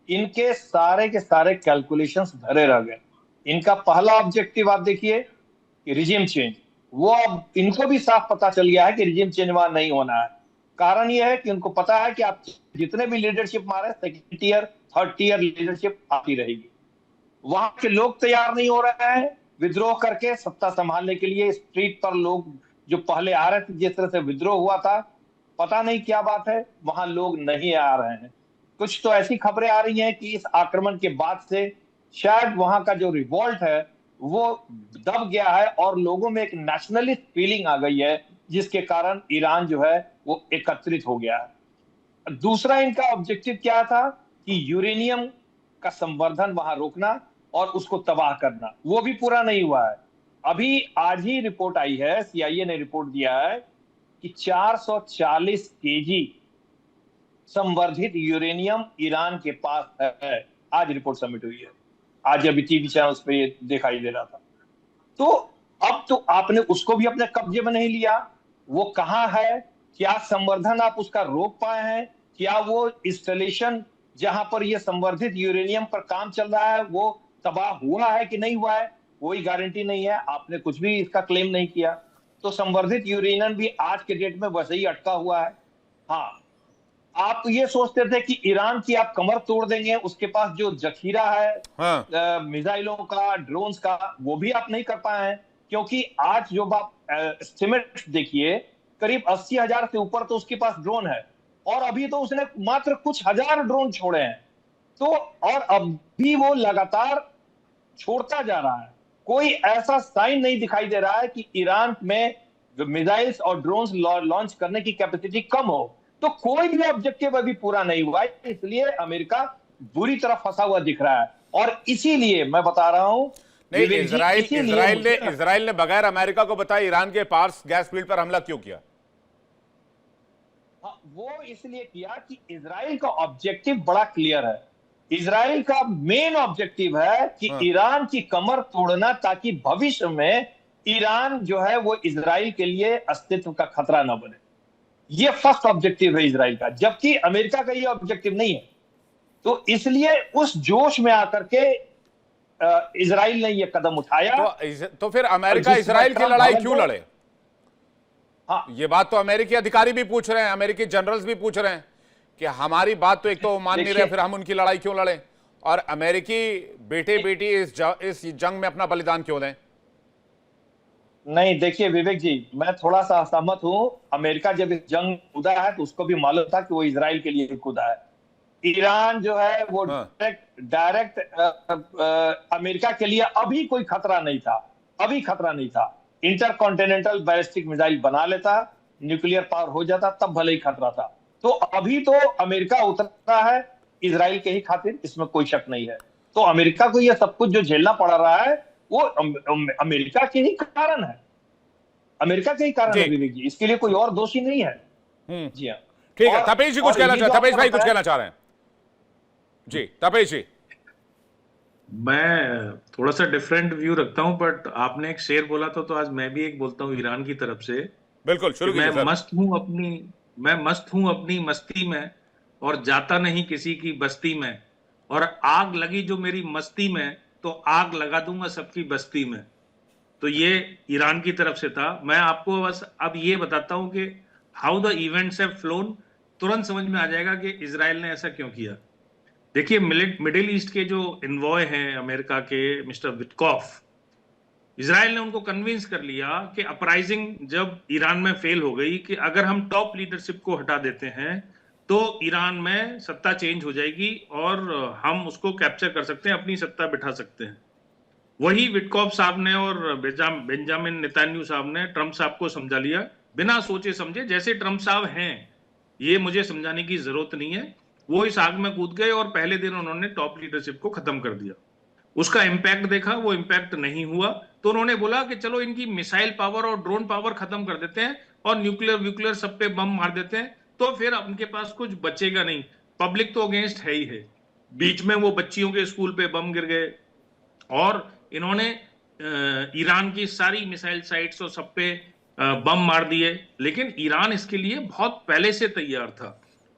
इनके सारे के सारे कैलकुलेशंस धरे रह गए। इनका पहला ऑब्जेक्टिव आप देखिए कि रिजिम चेंज, वो अब इनको भी साफ पता चल गया है कि रिजिम चेंज वहां नहीं होना है। कारण यह है कि उनको पता है कि आप जितने भी लीडरशिप मारे, second tier third tier leadership आती रहेगी। वहां के लोग तैयार नहीं हो रहे हैं विद्रोह करके सत्ता संभालने के लिए। स्ट्रीट पर लोग जो पहले आ रहे थे, जिस तरह से विद्रोह हुआ था, पता नहीं क्या बात है, वहां लोग नहीं आ रहे हैं। कुछ तो ऐसी खबरें आ रही हैं कि इस आक्रमण के बाद से शायद वहां का जो रिवॉल्ट है वो दब गया है और लोगों में एक नेशनलिस्ट फीलिंग आ गई है, जिसके कारण ईरान जो है वो एकत्रित हो गया है। दूसरा इनका ऑब्जेक्टिव क्या था कि यूरेनियम का संवर्धन वहां रोकना और उसको तबाह करना, वो भी पूरा नहीं हुआ है। अभी आज ही रिपोर्ट आई है, CIA ने रिपोर्ट दिया है कि 440 केजी संवर्धित यूरेनियम ईरान के पास है। आज रिपोर्ट सबमिट हुई है, आज अभी टीवी चैनल्स पे ये दिखाई दे रहा था। तो अब तो आपने उसको भी अपने कब्जे में नहीं लिया, वो कहां है, क्या संवर्धन आप उसका रोक पाए हैं, क्या वो इंस्टॉलेशन जहां पर ये संवर्धित यूरेनियम पर काम चल रहा है वो तबाह हुआ है कि नहीं हुआ है, कोई गारंटी नहीं है। आपने कुछ भी इसका क्लेम नहीं किया, तो संवर्धित यूरेनियम भी आज के डेट में वैसे ही अटका हुआ है। हाँ, आप ये सोचते थे कि ईरान की आप कमर तोड़ देंगे, उसके पास जो जखीरा है हाँ। मिसाइलों का, ड्रोन्स का, वो भी आप नहीं कर पाए हैं। क्योंकि आज जो आप एस्टिमेट देखिए, करीब 80,000 से ऊपर तो उसके पास ड्रोन है, और अभी तो उसने मात्र कुछ हजार ड्रोन छोड़े हैं। तो और अब भी वो लगातार छोड़ता जा रहा है। कोई ऐसा साइन नहीं दिखाई दे रहा है कि ईरान में मिसाइल्स और ड्रोन्स लॉन्च करने की कैपेसिटी कम हो। तो कोई भी ऑब्जेक्टिव अभी पूरा नहीं हुआ है, इसलिए अमेरिका बुरी तरह फंसा हुआ दिख रहा है। और इसीलिए मैं बता रहा हूं, नहीं, विवेक जी, इजराइल ने बगैर अमेरिका को बताए ईरान के पार्स गैस फील्ड पर हमला क्यों किया? वो इसलिए किया कि इजराइल का ऑब्जेक्टिव बड़ा क्लियर है। इजराइल का मेन ऑब्जेक्टिव है कि ईरान की कमर तोड़ना, ताकि भविष्य में ईरान जो है वो इजराइल के लिए अस्तित्व का खतरा न बने। ये फर्स्ट ऑब्जेक्टिव है इजराइल का, जबकि अमेरिका का ये ऑब्जेक्टिव नहीं है। तो इसलिए उस जोश में आकर के इजराइल ने ये कदम उठाया। तो फिर अमेरिका इजराइल की लड़ाई क्यों लड़े? हाँ, ये बात तो अमेरिकी अधिकारी भी पूछ रहे हैं, अमेरिकी जनरल्स भी पूछ रहे हैं कि हमारी बात तो एक तो मान नहीं रहे, फिर हम उनकी लड़ाई क्यों लड़ें? और अमेरिकी बेटे बेटी इस जंग में अपना बलिदान क्यों दें? नहीं, देखिए विवेक जी, मैं थोड़ा सा असहमत हूं। अमेरिका जब इस जंग कूदा है तो उसको भी मालूम था कि वो इजराइल के लिए कूदा है। ईरान जो है वो डायरेक्ट अमेरिका के लिए अभी कोई खतरा नहीं था, अभी खतरा नहीं था। इंटरकॉन्टिनेंटल बैलिस्टिक मिसाइल बना लेता, न्यूक्लियर पावर हो जाता, तब भले ही खतरा था। तो अभी तो अमेरिका उतरा है इजराइल के ही खातिर, इसमें कोई शक नहीं है। तो अमेरिका को यह सब कुछ जो झेलना पड़ रहा है वो अमेरिका के ही कारण है, अमेरिका के ही कारण है विवेक जी, इसके लिए कोई और दोषी नहीं है। जी हाँ, ठीक है। तपेश जी कुछ कहना चाह, तपेश भाई कुछ कहना चाह रहे हैं जी। तपेश जी, मैं थोड़ा सा डिफरेंट व्यू रखता हूं, बट आपने एक शेर बोला था तो आज मैं भी एक बोलता हूं ईरान की तरफ से। बिल्कुल शुरू कीजिए सर। मैं मस्त हूं अपनी मस्ती में और जाता नहीं किसी की बस्ती में, और आग लगी जो मेरी मस्ती में तो आग लगा दूंगा सबकी बस्ती में। तो ये ईरान की तरफ से था। मैं आपको बस अब ये बताता हूं कि how the events have phloem, तुरंत समझ में आ जाएगा कि इजराइल ने ऐसा क्यों किया। देखिए, मिडिल ईस्ट के जो इन्वॉय हैं अमेरिका के, मिस्टर विटकॉफ, इजराइल ने उनको कन्विंस कर लिया कि अपराइजिंग जब ईरान में फेल हो गई कि अगर हम टॉप लीडरशिप को हटा देते हैं तो ईरान में सत्ता चेंज हो जाएगी और हम उसको कैप्चर कर सकते हैं, अपनी सत्ता बिठा सकते हैं। वही विटकॉफ साहब ने और बेंजामिन नेतन्याहू साहब ने ट्रंप साहब को समझा लिया, बिना सोचे समझे। जैसे ट्रंप साहब हैं, ये मुझे समझाने की जरूरत नहीं है, वो इस आग में कूद गए और पहले दिन उन्होंने टॉप लीडरशिप को खत्म कर दिया। उसका इंपैक्ट देखा, वो इंपैक्ट नहीं हुआ, तो उन्होंने बोला कि चलो इनकी मिसाइल पावर और ड्रोन पावर खत्म कर देते हैं और न्यूक्लियर सब पे बम मार देते हैं, तो फिर उनके पास कुछ बचेगा नहीं। पब्लिक तो अगेंस्ट है ही है। बीच में वो बच्चियों के स्कूल पे बम गिर गए और इन्होंने ईरान की सारी मिसाइल साइट्स और सब पे बम मार दिए, लेकिन ईरान इसके लिए बहुत पहले से तैयार था।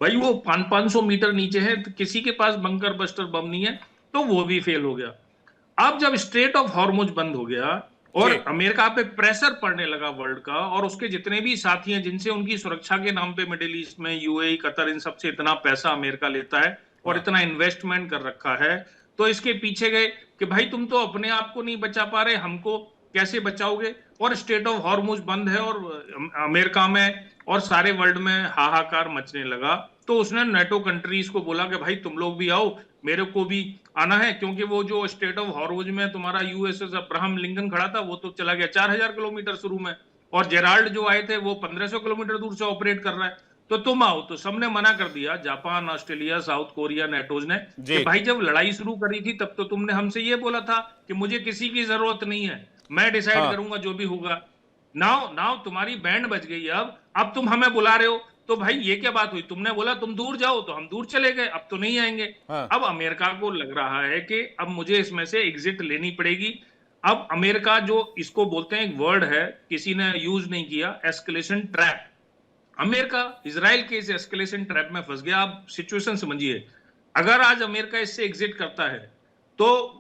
भाई वो 500 मीटर नीचे है, तो किसी के पास बंकर बस्टर बम नहीं है, तो वो भी फेल हो गया। अब जब स्ट्रेट ऑफ हॉर्मुज बंद हो गया और जी। अमेरिका पे प्रेशर पड़ने लगा वर्ल्ड का, और उसके जितने भी साथी हैं जिनसे उनकी सुरक्षा के नाम पे मिडिल ईस्ट में यूएई, कतर, इन सबसे इतना पैसा अमेरिका लेता है और हाँ। इतना इन्वेस्टमेंट कर रखा है, तो इसके पीछे गए कि भाई तुम तो अपने आप को नहीं बचा पा रहे, हमको कैसे बचाओगे? और स्टेट ऑफ हॉर्मुज बंद है और अमेरिका में और सारे वर्ल्ड में हाहाकार मचने लगा। तो उसने नेटो कंट्रीज को बोला कि भाई तुम लोग भी आओ, मेरे को भी आना है, क्योंकि वो जो स्टेट ऑफ हॉर्मुज में तुम्हारा यूएसएस अब्राहम लिंकन खड़ा था वो तो चला गया 4000 किलोमीटर शुरू में, और जेराल्ड जो आए थे वो 1500 किलोमीटर दूर से ऑपरेट कर रहा है, तो तुम आओ। तो सबने मना कर दिया, Japan, Australia, south Korea, NATO's ने, कि भाई जब लड़ाई शुरू करी थी तब तो तुमने हमसे ये बोला था कि मुझे किसी की जरूरत नहीं है, मैं डिसाइड हाँ। करूंगा जो भी होगा। नाउ नाउ तुम्हारी बैंड बज गई, अब तुम हमें बुला रहे हो, तो भाई ये क्या बात हुई? तुमने बोला तुम दूर जाओ तो हम दूर चले गए, अब तो नहीं आएंगे। हाँ। अब अमेरिका को लग रहा है कि अब मुझे इसमें से एग्जिट लेनी पड़ेगी। अब अमेरिका, जो इसको बोलते हैं, एक वर्ड है किसी ने यूज नहीं किया, एस्केलेशन ट्रैप। अमेरिका इजराइल के इस एस्केलेशन ट्रैप में फंस गया। आप सिचुएशन समझिए, अगर आज अमेरिका इससे एग्जिट करता है तो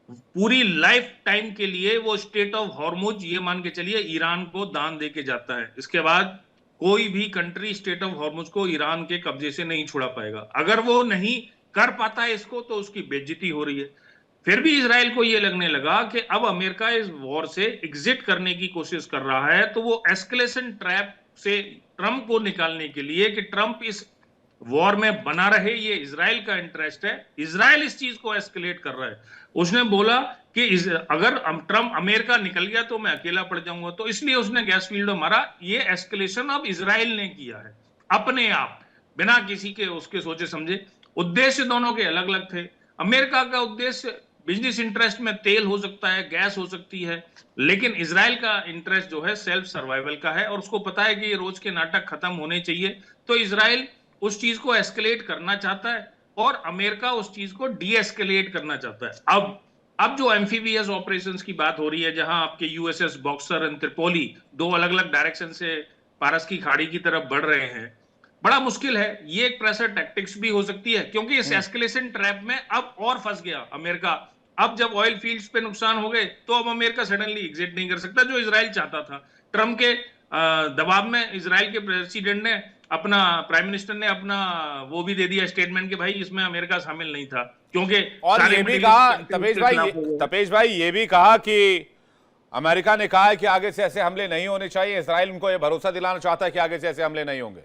पूरी लाइफ टाइम के लिए वो स्टेट ऑफ हॉर्मुज, ये मान के चलिए, ईरान को दान दे के जाता है। इसके बाद कोई भी कंट्री स्टेट ऑफ हॉर्मुज को ईरान के कब्जे से नहीं छुड़ा पाएगा। अगर वो नहीं कर पाता है इसको, तो उसकी बेइज्जती हो रही है। फिर भी इजराइल को ये लगने लगा कि अब अमेरिका इस वॉर से एग्जिट करने की कोशिश कर रहा है, तो वो एस्केलेशन ट्रैप से ट्रंप को निकालने के लिए, कि ट्रंप इस वॉर में बना रहे, ये इजराइल का इंटरेस्ट है, इजराइल इस चीज को एस्केलेट कर रहा है। उसने बोला कि अगर ट्रंप, अमेरिका निकल गया तो मैं अकेला पड़ जाऊंगा, तो इसलिए उसने गैस फील्ड मारा। ये एस्केलेशन अब इजराइल ने किया है अपने आप, बिना किसी के उसके सोचे समझे। उद्देश्य दोनों के अलग अलग थे। अमेरिका का उद्देश्य बिजनेस इंटरेस्ट में तेल हो सकता है, गैस हो सकती है, लेकिन इजराइल का इंटरेस्ट जो है सेल्फ सर्वाइवल का है, और उसको पता है कि ये रोज के नाटक खत्म होने चाहिए। तो इजराइल उस चीज को एस्केलेट करना चाहता है और अमेरिका उस चीज को डी एस्केलेट करना चाहता है। अब जो एम्फीबियस ऑपरेशंस की बात हो रही है, जहां आपके यूएसएस बॉक्सर एंड त्रिपोली दो अलग अलग डायरेक्शन से पारस की खाड़ी की तरफ बढ़ रहे हैं, बड़ा मुश्किल है। ये एक प्रेशर टैक्टिक्स भी हो सकती है, क्योंकि इस एस्केलेशन ट्रैप में अब और फंस गया अमेरिका। अब जब ऑयल फील्ड्स पे नुकसान हो गए, तो अब अमेरिका सडनली एग्जिट नहीं कर सकता, जो इजराइल चाहता था। ट्रंप के दबाव में इजराइल के प्रेसिडेंट ने अपना, प्राइम मिनिस्टर ने अपना वो भी दे दिया स्टेटमेंट कि भाई इसमें अमेरिका शामिल नहीं था, क्योंकि और ये भी कहा तपेश भाई ये भी कहा कि अमेरिका ने कहा है कि आगे से ऐसे हमले नहीं होने चाहिए। इजराइल उनको ये भरोसा दिलाना चाहता है कि आगे से ऐसे हमले नहीं होंगे।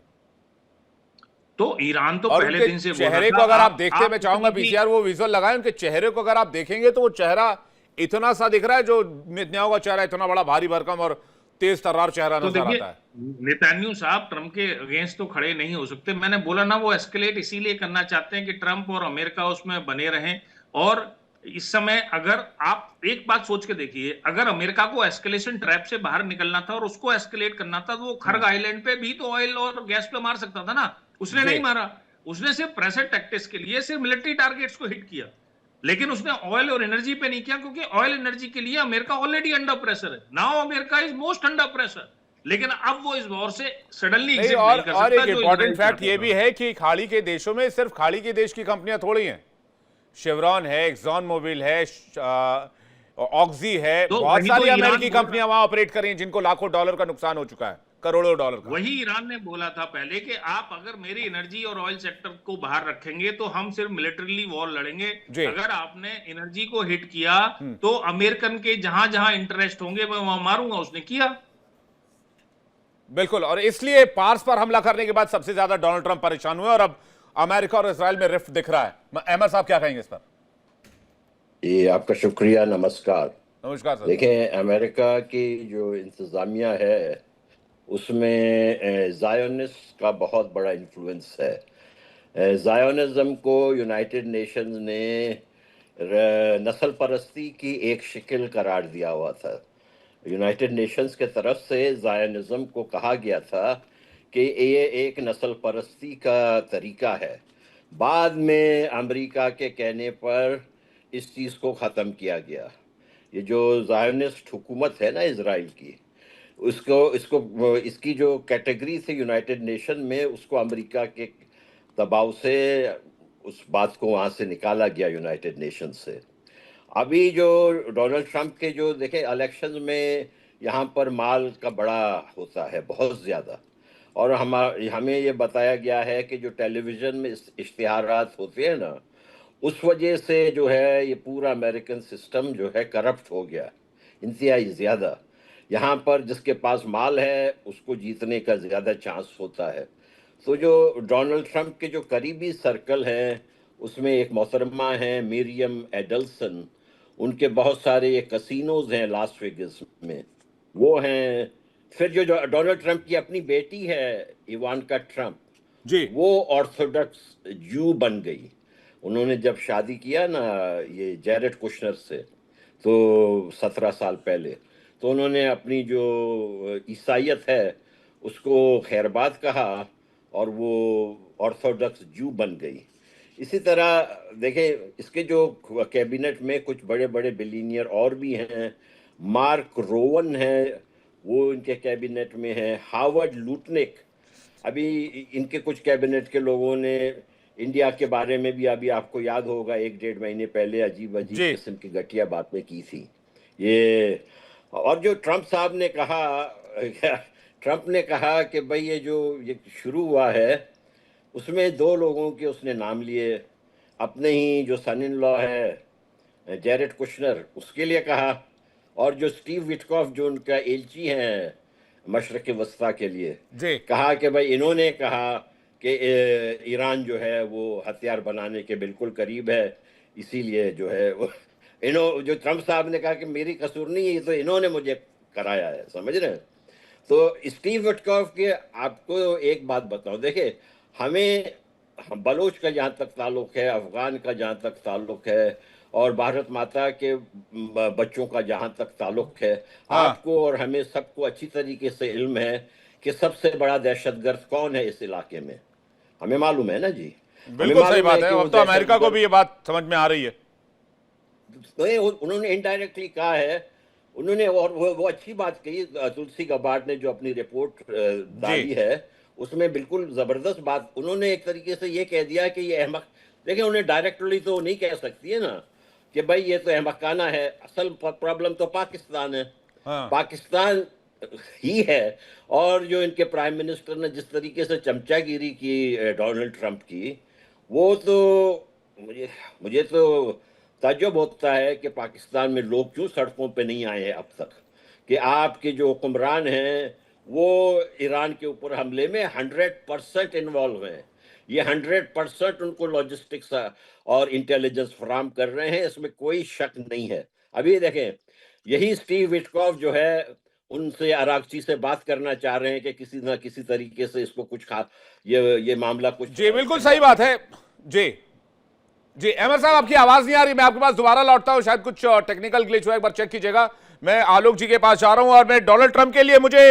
तो ईरान तो और पहले दिन से चेहरे को अगर आप देखते, मैं चाहूंगा पीसीआर वो विजुअल लगाएं, उनके चेहरे को अगर आप देखेंगे तो वो चेहरा इतना सा दिख रहा है, जो नेतन्याहू का चेहरा इतना बड़ा भारी भरकम और तेज तर्रार चेहरा नजर आता है। नेतन्याहू साहब ट्रंप के अगेंस्ट तो खड़े नहीं हो सकते। मैंने बोला ना, वो एस्केलेट इसीलिए करना चाहते हैं कि ट्रंप और अमेरिका उसमें बने रहें। और इस समय अगर आप एक बात सोच के देखिए, अगर अमेरिका को एस्केलेशन ट्रैप से बाहर निकलना था और उसको एस्केलेट करना था, तो वो खर्ग आइलैंड पे भी तो ऑयल और गैस पे मार सकता था ना। उसने नहीं मारा, उसने सिर्फ प्रेशर टैक्टिक्स के लिए सिर्फ मिलिट्री टारगेट्स को हिट किया, लेकिन उसने ऑयल और एनर्जी पे नहीं किया, क्योंकि ऑयल एनर्जी के लिए अमेरिका ऑलरेडी अंडर प्रेशर है। Now America is most under pressure, लेकिन अब वो इस वॉर से सडनली एग्जिट नहीं कर सकता। और एक इंपॉर्टेंट फैक्ट ये भी है कि खाड़ी के देशों में सिर्फ खाड़ी के देश की कंपनियां थोड़ी हैं। शेवरॉन है, एक्सॉन मोबिल है, ऑक्सी है, बहुत सारी अमेरिकी कंपनियां वहां ऑपरेट कर रही हैं, जिनको लाखों डॉलर का नुकसान हो चुका है, करोड़ों डॉलर का। वही ईरान ने बोला था पहले कि आप अगर मेरी एनर्जी और ऑयल सेक्टर को बाहर रखेंगे तो हम सिर्फ मिलिट्रीली वॉर लड़ेंगे। अगर आपने एनर्जी को हिट किया तो अमेरिकन के जहां जहां इंटरेस्ट होंगे मैं वहां मारूंगा। उसने किया, बिल्कुल। और इसलिए पार्स पर हमला करने के बाद सबसे ज्यादा डोनाल्ड ट्रंप परेशान हुए और अब अमेरिका और इजराइल में रिफ्ट दिख रहा है। अहमद साहब क्या कहेंगे इस पर? ये आपका शुक्रिया, नमस्कार। नमस्कार सर। देखें, अमेरिका की जो इंतजामिया है उसमें जायोनिस्ट का बहुत बड़ा इन्फ्लुएंस है। जायोनिज्म को यूनाइटेड नेशंस ने नस्ल परस्ती की एक शिकल करार दिया हुआ था। यूनाइटेड नेशंस के तरफ से जायोनिज्म को कहा गया था कि ये एक नस्ल परस्ती का तरीका है। बाद में अमेरिका के कहने पर इस चीज़ को ख़त्म किया गया। ये जो ज़ायोनिस्ट हुकूमत है ना इज़राइल की, इसकी जो कैटेगरी थी यूनाइटेड नेशन में, उसको अमेरिका के दबाव से उस बात को वहाँ से निकाला गया यूनाइटेड नेशन से। अभी जो डोनाल्ड ट्रंप के जो देखें इलेक्शन में यहाँ पर माल का बड़ा होता है बहुत ज़्यादा, और हमें ये बताया गया है कि जो टेलीविज़न में इश्तिहारात होते हैं ना, उस वजह से जो है ये पूरा अमेरिकन सिस्टम जो है करप्ट हो गया इंतहाई ज़्यादा। यहाँ पर जिसके पास माल है उसको जीतने का ज़्यादा चांस होता है। तो जो डोनाल्ड ट्रंप के जो करीबी सर्कल हैं उसमें एक मोहतरमा हैं मिरियम एडल्सन, उनके बहुत सारे ये कसिनोज हैं लास वेगस में, वो हैं। फिर जो डोनाल्ड ट्रंप की अपनी बेटी है इवानका ट्रंप जी, वो ऑर्थोडॉक्स जू बन गई। उन्होंने जब शादी किया ना ये जेरेड कुशनर से, तो 17 साल पहले, तो उन्होंने अपनी जो ईसाइयत है उसको खैरबाद कहा और वो ऑर्थोडॉक्स जू बन गई। इसी तरह देखें इसके जो कैबिनेट में कुछ बड़े बड़े बिलीनियर और भी हैं। मार्क रोवन है, वो इनके कैबिनेट में है। हावर्ड लुटनिक, अभी इनके कुछ कैबिनेट के लोगों ने इंडिया के बारे में भी अभी आपको याद होगा 1-1.5 महीने पहले अजीब अजीब जी। किस्म की घटिया बातें की थी ये। और जो ट्रंप साहब ने कहा ट्रंप ने कहा कि भाई ये शुरू हुआ है उसमें 2 लोगों के उसने नाम लिए, अपने ही जो सन इन लॉ है जेरेड कुशनर उसके लिए कहा, और जो स्टीव विटकॉफ जो उनका एलची हैं मशरक़ वस्ता के लिए, जी। कहा कि भाई इन्होंने कहा कि ईरान जो है वो हथियार बनाने के बिल्कुल करीब है, इसीलिए जो है वो जो ट्रंप साहब ने कहा कि मेरी कसूर नहीं है, ये तो इन्होंने मुझे कराया है, समझ रहे हैं। तो स्टीव विटकॉफ के आपको एक बात बताओ, देखिए हमें बलोच का जहाँ तक ताल्लुक है, अफगान का जहाँ तक ताल्लुक है, और भारत माता के बच्चों का जहाँ तक ताल्लुक है, हाँ। आपको और हमें सबको अच्छी तरीके से इल्म है कि सबसे बड़ा दहशतगर्द कौन है इस इलाके में। हमें मालूम है ना जी, हमें बिल्कुल सही मालूम बात है है। कि वो अब तो अमेरिका को दहशतगर्द, भी ये बात समझ में आ रही है। उन्होंने इनडायरेक्टली कहा है उन्होंने, और वो अच्छी बात कही तुलसी गबार्ड ने जो अपनी रिपोर्ट डाली है उसमें बिल्कुल जबरदस्त बात उन्होंने एक तरीके से ये कह दिया कि ये अहमक, देखिए उन्हें डायरेक्टली तो नहीं कह सकती है ना कि भाई ये तो अहमकाना है, असल प्रॉब्लम तो पाकिस्तान है। हाँ। पाकिस्तान ही है, और जो इनके प्राइम मिनिस्टर ने जिस तरीके से चमचागिरी की डोनाल्ड ट्रंप की, वो तो मुझे तो ताज्जुब होता है कि पाकिस्तान में लोग क्यों सड़कों पे नहीं आए हैं अब तक, कि आपके जो हुक्मरान हैं वो ईरान के ऊपर हमले में 100% इन्वॉल्व हैं। ये 100% उनको लॉजिस्टिक्स और इंटेलिजेंस फराम कर रहे हैं, इसमें कोई शक नहीं है। अभी देखें यही स्टीव विटकॉफ जो है उनसे अरागची से बात करना चाह रहे हैं कि किसी ना किसी तरीके से इसको कुछ ये मामला कुछ। जी बिल्कुल सही बात है। जी जी अहमद साहब आपकी आवाज नहीं आ रही, मैं आपके पास दोबारा लौटता हूं, शायद कुछ टेक्निकल ग्लिच हुआ, एक बार चेक कीजिएगा। मैं आलोक जी के पास जा रहा हूं, और मैं डोनाल्ड ट्रंप के लिए मुझे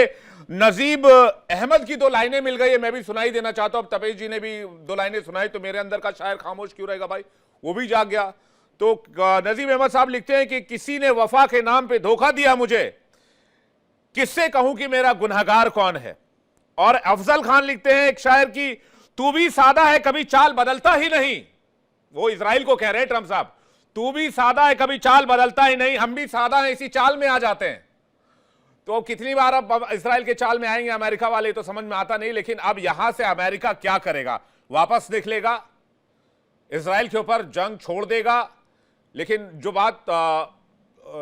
नजीब अहमद की 2 लाइनें मिल गई है, मैं भी सुनाई देना चाहता हूं। अब तपेश जी ने भी 2 लाइनें सुनाई, तो मेरे अंदर का शायर खामोश क्यों रहेगा भाई, वो भी जाग गया। तो नजीब अहमद साहब लिखते हैं कि किसी ने वफा के नाम पे धोखा दिया मुझे, किससे कहूं कि मेरा गुनहगार कौन है। और अफजल खान लिखते हैं एक शायर की, तू भी सादा है कभी चाल बदलता ही नहीं। वो इजराइल को कह रहे हैं ट्रंप साहब, तू भी सादा है कभी चाल बदलता ही नहीं, हम भी सादा हैं इसी चाल में आ जाते हैं। तो कितनी बार अब इजराइल के चाल में आएंगे अमेरिका वाले तो समझ में आता नहीं, लेकिन अब यहां से अमेरिका क्या करेगा, वापस निकलेगा, इजराइल के ऊपर जंग छोड़ देगा। लेकिन जो बात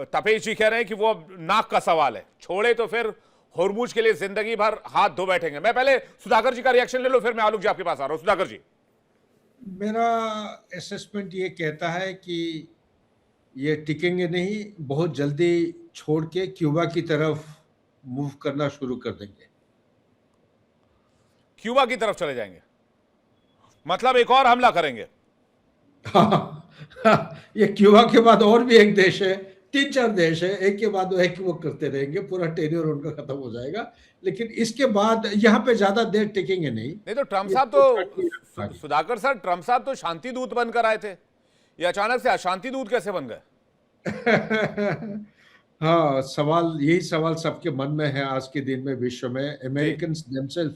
तपेश जी कह रहे हैं कि वो नाक का सवाल है, छोड़े तो फिर हुरमुज के लिए जिंदगी भर हाथ धो बैठेंगे। मैं पहले सुधाकर जी का रिएक्शन ले लो, फिर मैं आलोक जी आपके पास आ रहा हूं। सुधाकर जी। मेरा असेसमेंट ये कहता है कि ये टिकेंगे नहीं, बहुत जल्दी छोड़ के क्यूबा की तरफ मूव करना शुरू कर देंगे। क्यूबा की तरफ चले जाएंगे, मतलब एक और हमला करेंगे। ये क्यूबा के बाद और भी एक देश है 3-4 देश है, एक के बाद एक वो करते रहेंगे, पूरा टेन्योर उनका खत्म हो जाएगा। लेकिन इसके बाद यहाँ पे ज्यादा देर टिकेंगे नहीं। नहीं तो ट्रम्प ये साहब पूछताछ की तो आगे। सुधाकर सर, ट्रम्प साहब तो शांति दूत बनकर आए थे, ये अचानक से अशांति दूत कैसे बन गए? हाँ, यही सवाल सबके मन में है आज के दिन में विश्व में। Americans themselves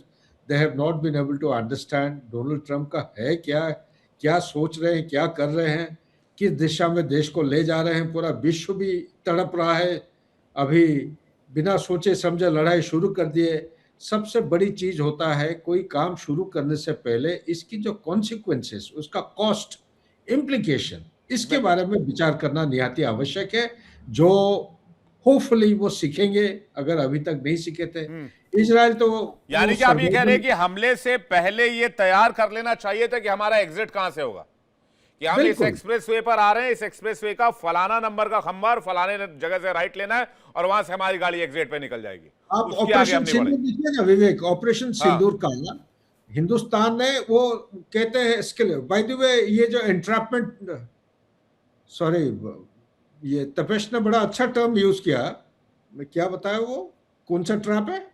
they have not been able to understand Donald Trump का है क्या, क्या सोच रहे हैं, क्या कर रहे हैं, किस दिशा में देश को ले जा रहे हैं। पूरा विश्व भी तड़प रहा है। अभी बिना सोचे समझे लड़ाई शुरू कर दिए। सबसे बड़ी चीज होता है कोई काम शुरू करने से पहले इसकी जो कॉन्सिक्वेंसेस, उसका कॉस्ट, इम्प्लीकेशन, इसके बारे में विचार करना निहाती आवश्यक है, जो होपफुली वो सीखेंगे, अगर अभी तक नहीं सीखे थे। इजराइल तो यानी कि आप ये कह रहे हैं कि हमले से पहले ये तैयार कर लेना चाहिए था कि हमारा एग्जिट कहां से होगा, कि हम इस एक्सप्रेसवे पर आ रहे हैं, इस एक्सप्रेसवे का फलाना नंबर का खंबा और फलाने जगह से राइट लेना है और वहां से हमारी गाड़ी एग्जिट पे निकल जाएगी। आप ऑपरेशन सिंदूर देखिए ना विवेक, ऑपरेशन सिंदूर का हिंदुस्तान ने वो कहते हैं इसके लिए, बाय द वे ये जो एंट्रैपमेंट, सॉरी, ये तपेश ने बड़ा अच्छा टर्म यूज किया, मैं क्या बताया, वो कौन सा ट्रैप है?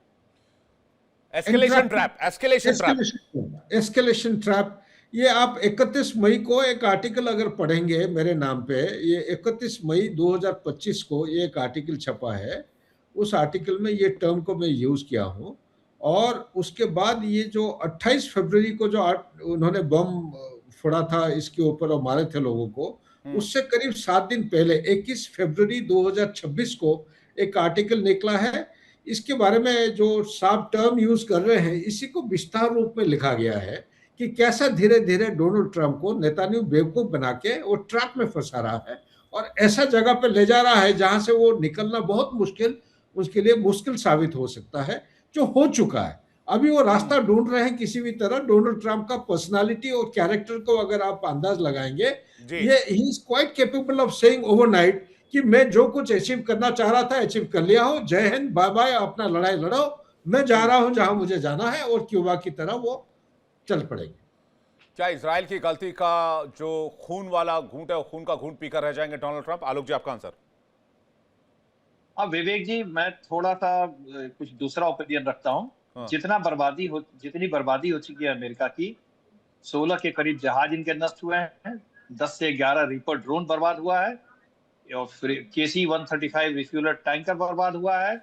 Escalation trap, escalation trap, escalation trap. ये आप 31 मई को एक आर्टिकल अगर पढ़ेंगे मेरे नाम पे, ये 31 मई 2025 को ये एक आर्टिकल छपा है, उस आर्टिकल में ये टर्म को मैं यूज किया हूँ। और उसके बाद ये जो 28 फरवरी को जो उन्होंने बम फोड़ा था इसके ऊपर और मारे थे लोगों को, उससे करीब 7 दिन पहले 21 फरवरी 2026 को एक आर्टिकल निकला है। इसके बारे में जो साफ टर्म यूज कर रहे हैं, इसी को विस्तार रूप में लिखा गया है कि कैसा धीरे धीरे डोनाल्ड ट्रंप को नेतान्याहू बेवकूफ बना के वो ट्रैप में फंसा रहा है और ऐसा जगह पे ले जा रहा है जहां से वो निकलना बहुत मुश्किल, उसके लिए मुश्किल साबित हो सकता है, जो हो चुका है। अभी वो रास्ता ढूंढ रहे हैं किसी भी तरह। डोनाल्ड ट्रंप का पर्सनालिटी और कैरेक्टर को अगर आप अंदाज लगाएंगे, ये he is quite capable of saying overnight कि मैं जो कुछ अचीव करना चाह रहा था अचीव कर लिया हूं, जय हिंद, बाय बाय, अपना लड़ाई लड़ो, मैं जा रहा हूं जहां मुझे जाना है, और क्यूबा की तरह वो चल पड़ेंगे। क्या इजराइल की गलती का जो खून वाला घूंट है, वो खून का घूंट पीकर रह जाएंगे डोनाल्ड ट्रंप? आलोक जी, आपका आंसर। अब विवेक जी, मैं थोड़ा सा कुछ दूसरा ओपिनियन रखता हूँ। जितनी बर्बादी हो चुकी है अमेरिका की, 16 के करीब जहाज इनके नष्ट हुए हैं, 10 से 11 रीपर ड्रोन बर्बाद हुआ है, और फिर KC-135 रिफ्यूलर टैंकर बर्बाद हुआ है,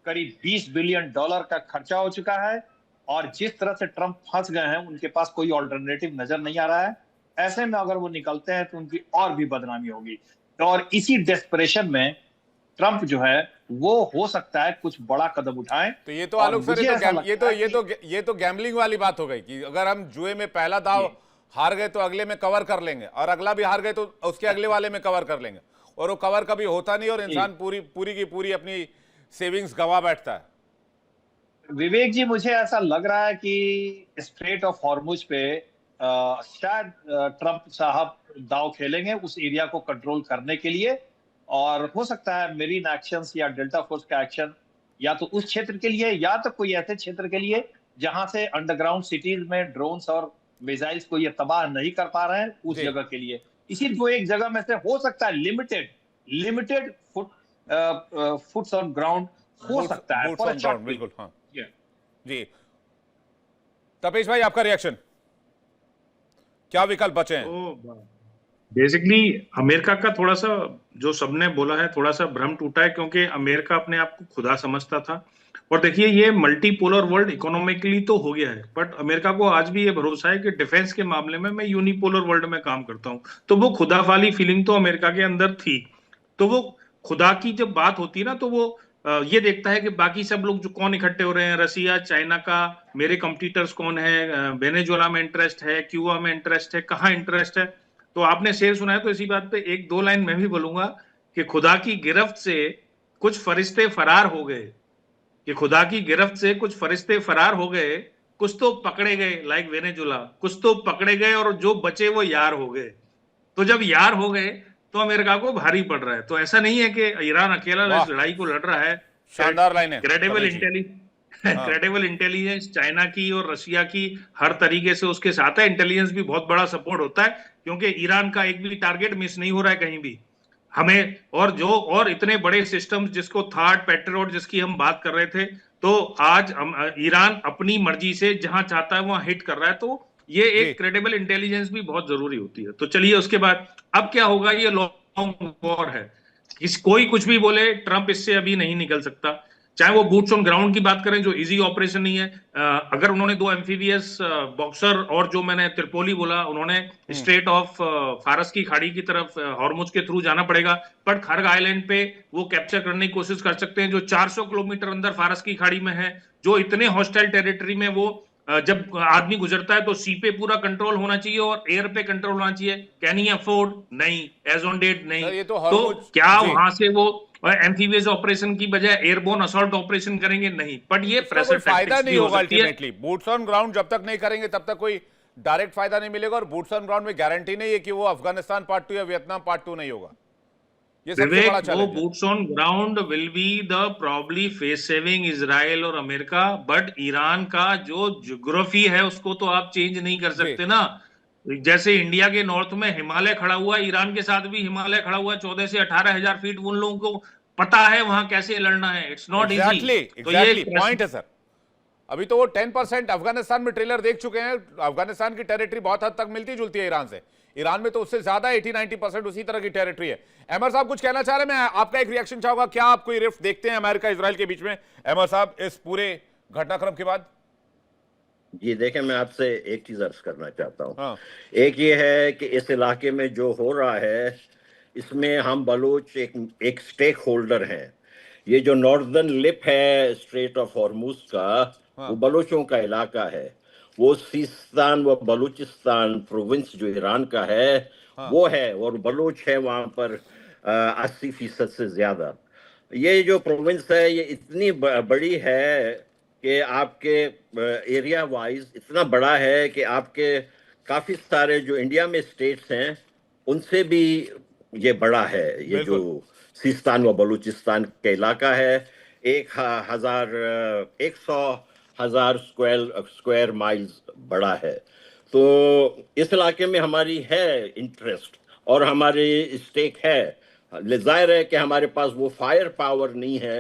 करीब $20 बिलियन का खर्चा हो चुका है, और जिस तरह से ट्रंप फंस गए हैं उनके पास कोई ऑल्टरनेटिव नजर नहीं आ रहा है। ऐसे में अगर वो निकलते हैं तो उनकी और भी बदनामी होगी, और इसी डेस्परेशन में ट्रंप जो है वो हो सकता है कुछ बड़ा कदम उठाएं। तो ये तो आलोक सर, ये तो गैम्बलिंग वाली बात हो गई कि अगर हम जुए में पहला दाव हार गए तो अगले में कवर कर लेंगे, और अगला भी हार गए तो उसके अगले वाले में कवर कर लेंगे, और वो कवर कभी होता नहीं और इंसान पूरी की पूरी अपनी सेविंग्स गवा बैठता है। विवेक जी, मुझे ऐसा लग रहा है कि स्ट्रेट ऑफ हॉर्मुज पे शायद ट्रंप साहब दाव खेलेंगे उस एरिया को कंट्रोल करने के लिए, और हो सकता है मेरीन एक्शंस या डेल्टा फोर्स का एक्शन या तो उस क्षेत्र के लिए या तो कोई ऐसे क्षेत्र के लिए जहां से अंडरग्राउंड सिटीज में ड्रोन्स और मिसाइल्स को ये तबाह नहीं कर पा रहे हैं, उस जगह के लिए। इसी दो एक जगह में से हो सकता है लिमिटेड फुट्स ऑन ग्राउंड हो सकता है। बिल्कुल, हाँ जी। तपेश भाई, आपका रिएक्शन, क्या विकल्प बचे हैं? बेसिकली अमेरिका का थोड़ा सा, जो सबने बोला है, थोड़ा सा भ्रम टूटा है, क्योंकि अमेरिका अपने आप को खुदा समझता था। और देखिए, ये मल्टीपोलर वर्ल्ड इकोनॉमिकली तो हो गया है, बट अमेरिका को आज भी ये भरोसा है कि डिफेंस के मामले में मैं यूनिपोलर वर्ल्ड में काम करता हूं। तो वो खुदा वाली फीलिंग तो अमेरिका के अंदर थी। तो वो खुदा की जब बात होती है ना, तो वो ये देखता है कि बाकी सब लोग जो कौन इकट्ठे हो रहे हैं, रसिया, चाइना का मेरे कॉम्पिटिटर्स कौन है, वेनेजुएला में इंटरेस्ट है, क्यूबा में इंटरेस्ट है, कहाँ इंटरेस्ट है। तो आपने शेर सुना है, तो इसी बात पे एक दो लाइन मैं भी बोलूंगा कि खुदा की गिरफ्त से कुछ फरिश्ते फरार हो गए, कि खुदा की गिरफ्त से कुछ फरिश्ते फरार हो गए, कुछ तो पकड़े गए लाइक वेनेजुएला, कुछ तो पकड़े गए और जो बचे वो यार हो गए। तो जब यार हो गए तो अमेरिका को भारी पड़ रहा है। तो ऐसा नहीं है कि ईरान अकेला इस लड़ाई को लड़ रहा है। शानदार लाइन है। क्रेडिबल इंटेलिजेंस चाइना की और रशिया की हर तरीके से उसके साथ है। इंटेलिजेंस भी बहुत बड़ा सपोर्ट होता है, क्योंकि ईरान का एक भी टारगेट मिस नहीं हो रहा है कहीं भी। हमें, और इतने बड़े सिस्टम्स जिसको थार्ड पेट्रियट जिसकी हम बात कर रहे थे, तो आज ईरान अपनी मर्जी से जहां चाहता है वहां हिट कर रहा है। तो ये एक क्रेडिबल इंटेलिजेंस भी बहुत जरूरी होती है। तो चलिए उसके बाद अब क्या होगा, ये लॉन्ग वॉर है, कोई कुछ भी बोले, ट्रंप इससे अभी नहीं निकल सकता। चाहे वो बूट्स ऑन ग्राउंड की बात करें जो इजी ऑपरेशन नहीं है, अगर उन्होंने 2 एम्फीबियस बॉक्सर और जो मैंने त्रिपोली बोला, उन्होंने स्ट्रेट ऑफ फारस की खाड़ी की तरफ हॉर्मुज के थ्रू जाना पड़ेगा, पर खर्ग आइलैंड पे वो कैप्चर करने की कोशिश कर सकते हैं जो 400 किलोमीटर अंदर फारस की खाड़ी में है, जो इतने हॉस्टाइल टेरिटरी में वो जब आदमी गुजरता है तो सी पे पूरा कंट्रोल होना चाहिए और एयर पे कंट्रोल होना चाहिए। Can he afford? नहीं, एज ऑन डेट नहीं। ये तो क्या वहां से वो एम्फीबियस ऑपरेशन की बजाय एयरबोर्न असॉल्ट ऑपरेशन करेंगे? नहीं। बट ये प्रेशर फायदा नहीं होगा अल्टीमेटली। बूट्स ऑन ग्राउंड जब तक नहीं करेंगे तब तक कोई डायरेक्ट फायदा नहीं मिलेगा, और बूट्स ऑन ग्राउंड में गारंटी नहीं है कि वो अफगानिस्तान पार्ट 2 या वियतनाम पार्ट 2 नहीं होगा। ये सबसे बड़ा चैलेंज है। Boots on ground will be the probably face saving Israel और अमेरिका, बट ईरान का जो ज्योग्राफी है उसको तो आप चेंज नहीं कर सकते ना। जैसे इंडिया के नॉर्थ में हिमालय खड़ा हुआ, ईरान के साथ भी हिमालय खड़ा हुआ 14 से 18,000 फीट। उन लोगों को पता है वहां कैसे लड़ना है। It's not easy. Exactly point है सर। अभी तो वो 10% अफगानिस्तान में ट्रेलर देख चुके हैं। अफगानिस्तान की टेरिटरी बहुत हद तक मिलती जुलती है ईरान से। ईरान में तो उससे ज्यादा 80-90% उसी तरह की टेरिटरी है। अहमद साहब कुछ कहना चाह रहे हैं, मैं आपका एक रिएक्शन चाहूंगा। क्या आप कोई रिफ्ट देखते हैं अमेरिका इजराइल के बीच में, अहमद साहब, इस पूरे घटनाक्रम के बाद? जी देखें, मैं आपसे एक चीज अर्ज करना चाहता हूँ। हाँ। एक ये है कि इस इलाके में जो हो रहा है, इसमें हम बलूच एक स्टेक होल्डर हैं। ये जो नॉर्दर्न लिप है स्ट्रेट ऑफ हॉर्मुज का, वो बलूचों का इलाका है। वो सिस्तान व बलूचिस्तान प्रोविंस जो ईरान का है वो है, और बलूच है वहां पर 80% से ज्यादा। ये जो प्रोविंस है ये इतनी बड़ी है कि आपके एरिया वाइज इतना बड़ा है कि आपके काफी सारे जो इंडिया में स्टेट्स हैं उनसे भी ये बड़ा है। ये जो सिस्तान व बलूचिस्तान का इलाका है 100,000 स्क्वायर माइल्स बड़ा है। तो इस इलाके में हमारी है इंटरेस्ट और हमारी स्टेक है। जाहिर है कि हमारे पास वो फायर पावर नहीं है।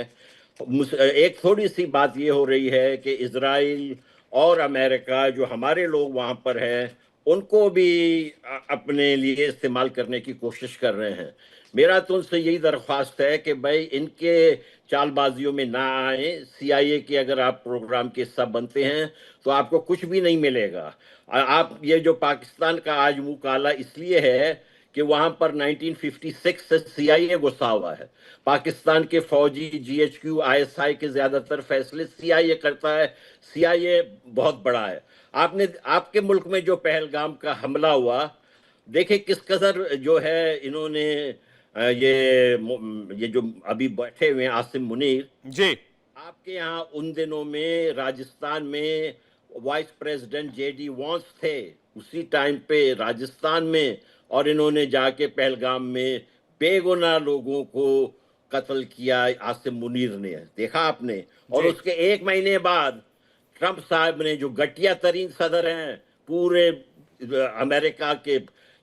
एक थोड़ी सी बात ये हो रही है कि इजराइल और अमेरिका जो हमारे लोग वहाँ पर हैं उनको भी अपने लिए इस्तेमाल करने की कोशिश कर रहे हैं। मेरा तो उनसे यही दरख्वास्त है कि भाई इनके चालबाजियों में ना आए। CIA के अगर आप प्रोग्राम के हिस्सा बनते हैं तो आपको कुछ भी नहीं मिलेगा। आप ये जो पाकिस्तान का आज मुंह काला इसलिए है कि वहां पर 1956 से CIA घुसा हुआ है। पाकिस्तान के फौजी GHQ ISI के ज्यादातर फैसले CIA करता है। CIA बहुत बड़ा है। आपके मुल्क में जो पहलगाम का हमला हुआ, देखे किस कदर जो है इन्होंने ये जो अभी बैठे हुए हैं आसिम मुनीर जी, आपके यहाँ उन दिनों में राजस्थान में वाइस प्रेसिडेंट JD वॉन्स थे उसी टाइम पे राजस्थान में, और इन्होंने जाके पहलगाम में बेगुनाह लोगों को कत्ल किया। आसिम मुनीर ने देखा आपने। और उसके 1 महीने बाद ट्रंप साहब ने, जो घटिया तरीन सदर हैं पूरे अमेरिका के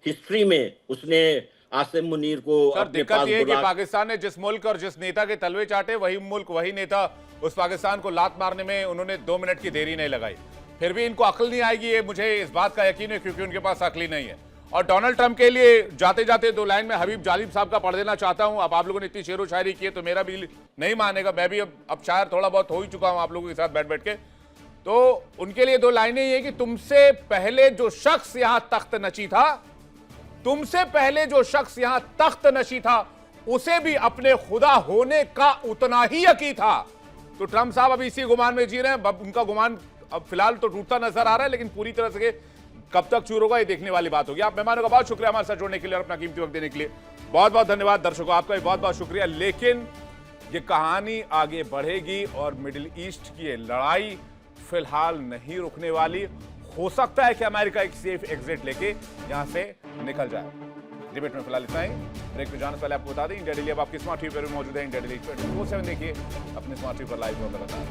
हिस्ट्री में, उसने आसिम मुनीर को अपने पास बुला। कि पाकिस्तान ने जिस मुल्क और जिस नेता के तलवे चाटे, वही मुल्क वही नेता उस पाकिस्तान को लात मारने में उन्होंने 2 मिनट की देरी नहीं लगाई। फिर भी इनको अक्ल नहीं आएगी, ये मुझे इस बात का यकीन है, क्योंकि उनके पास अक्ल ही नहीं है। और डोनाल्ड ट्रंप के लिए जाते जाते 2 लाइन में हबीब जालिम साहब का पढ़ देना चाहता हूं। अब आप लोगों ने इतनी शेरो शायरी की है तो मेरा भी नहीं मानेगा, मैं भी अब शायर थोड़ा बहुत हो ही चुका हूं आप लोगों के साथ बैठ बैठ के। तो उनके लिए 2 लाइनें ये कि तुमसे पहले जो शख्स यहां तख्त नशी था, तुमसे पहले जो शख्स यहां तख्त नशी था, उसे भी अपने खुदा होने का उतना ही यकीन था। तो ट्रंप साहब अभी इसी गुमान में जी रहे हैं। उनका गुमान अब फिलहाल तो टूटता नजर आ रहा है, लेकिन पूरी तरह से कब तक चूर होगा ये देखने वाली बात होगी। आप मेहमानों का बहुत शुक्रिया हमारे साथ जुड़ने के लिए और अपना कीमती वक्त देने के लिए। बहुत बहुत धन्यवाद। दर्शकों आपका भी बहुत बहुत शुक्रिया। लेकिन ये कहानी आगे बढ़ेगी और मिडिल ईस्ट की ये लड़ाई फिलहाल नहीं रुकने वाली। हो सकता है कि अमेरिका एक सेफ एग्जिट लेके यहां से निकल जाए। डिबेट में फिलहाल इतना ही। ब्रेक में जाने से पहले आपको बता दें, इंडिया डेली अब आपकी स्मार्ट टीवी पर मौजूद है। इंडिया डेली 24/7 देखिए अपने स्मार्ट टीवी पर लाइव होता रहता है।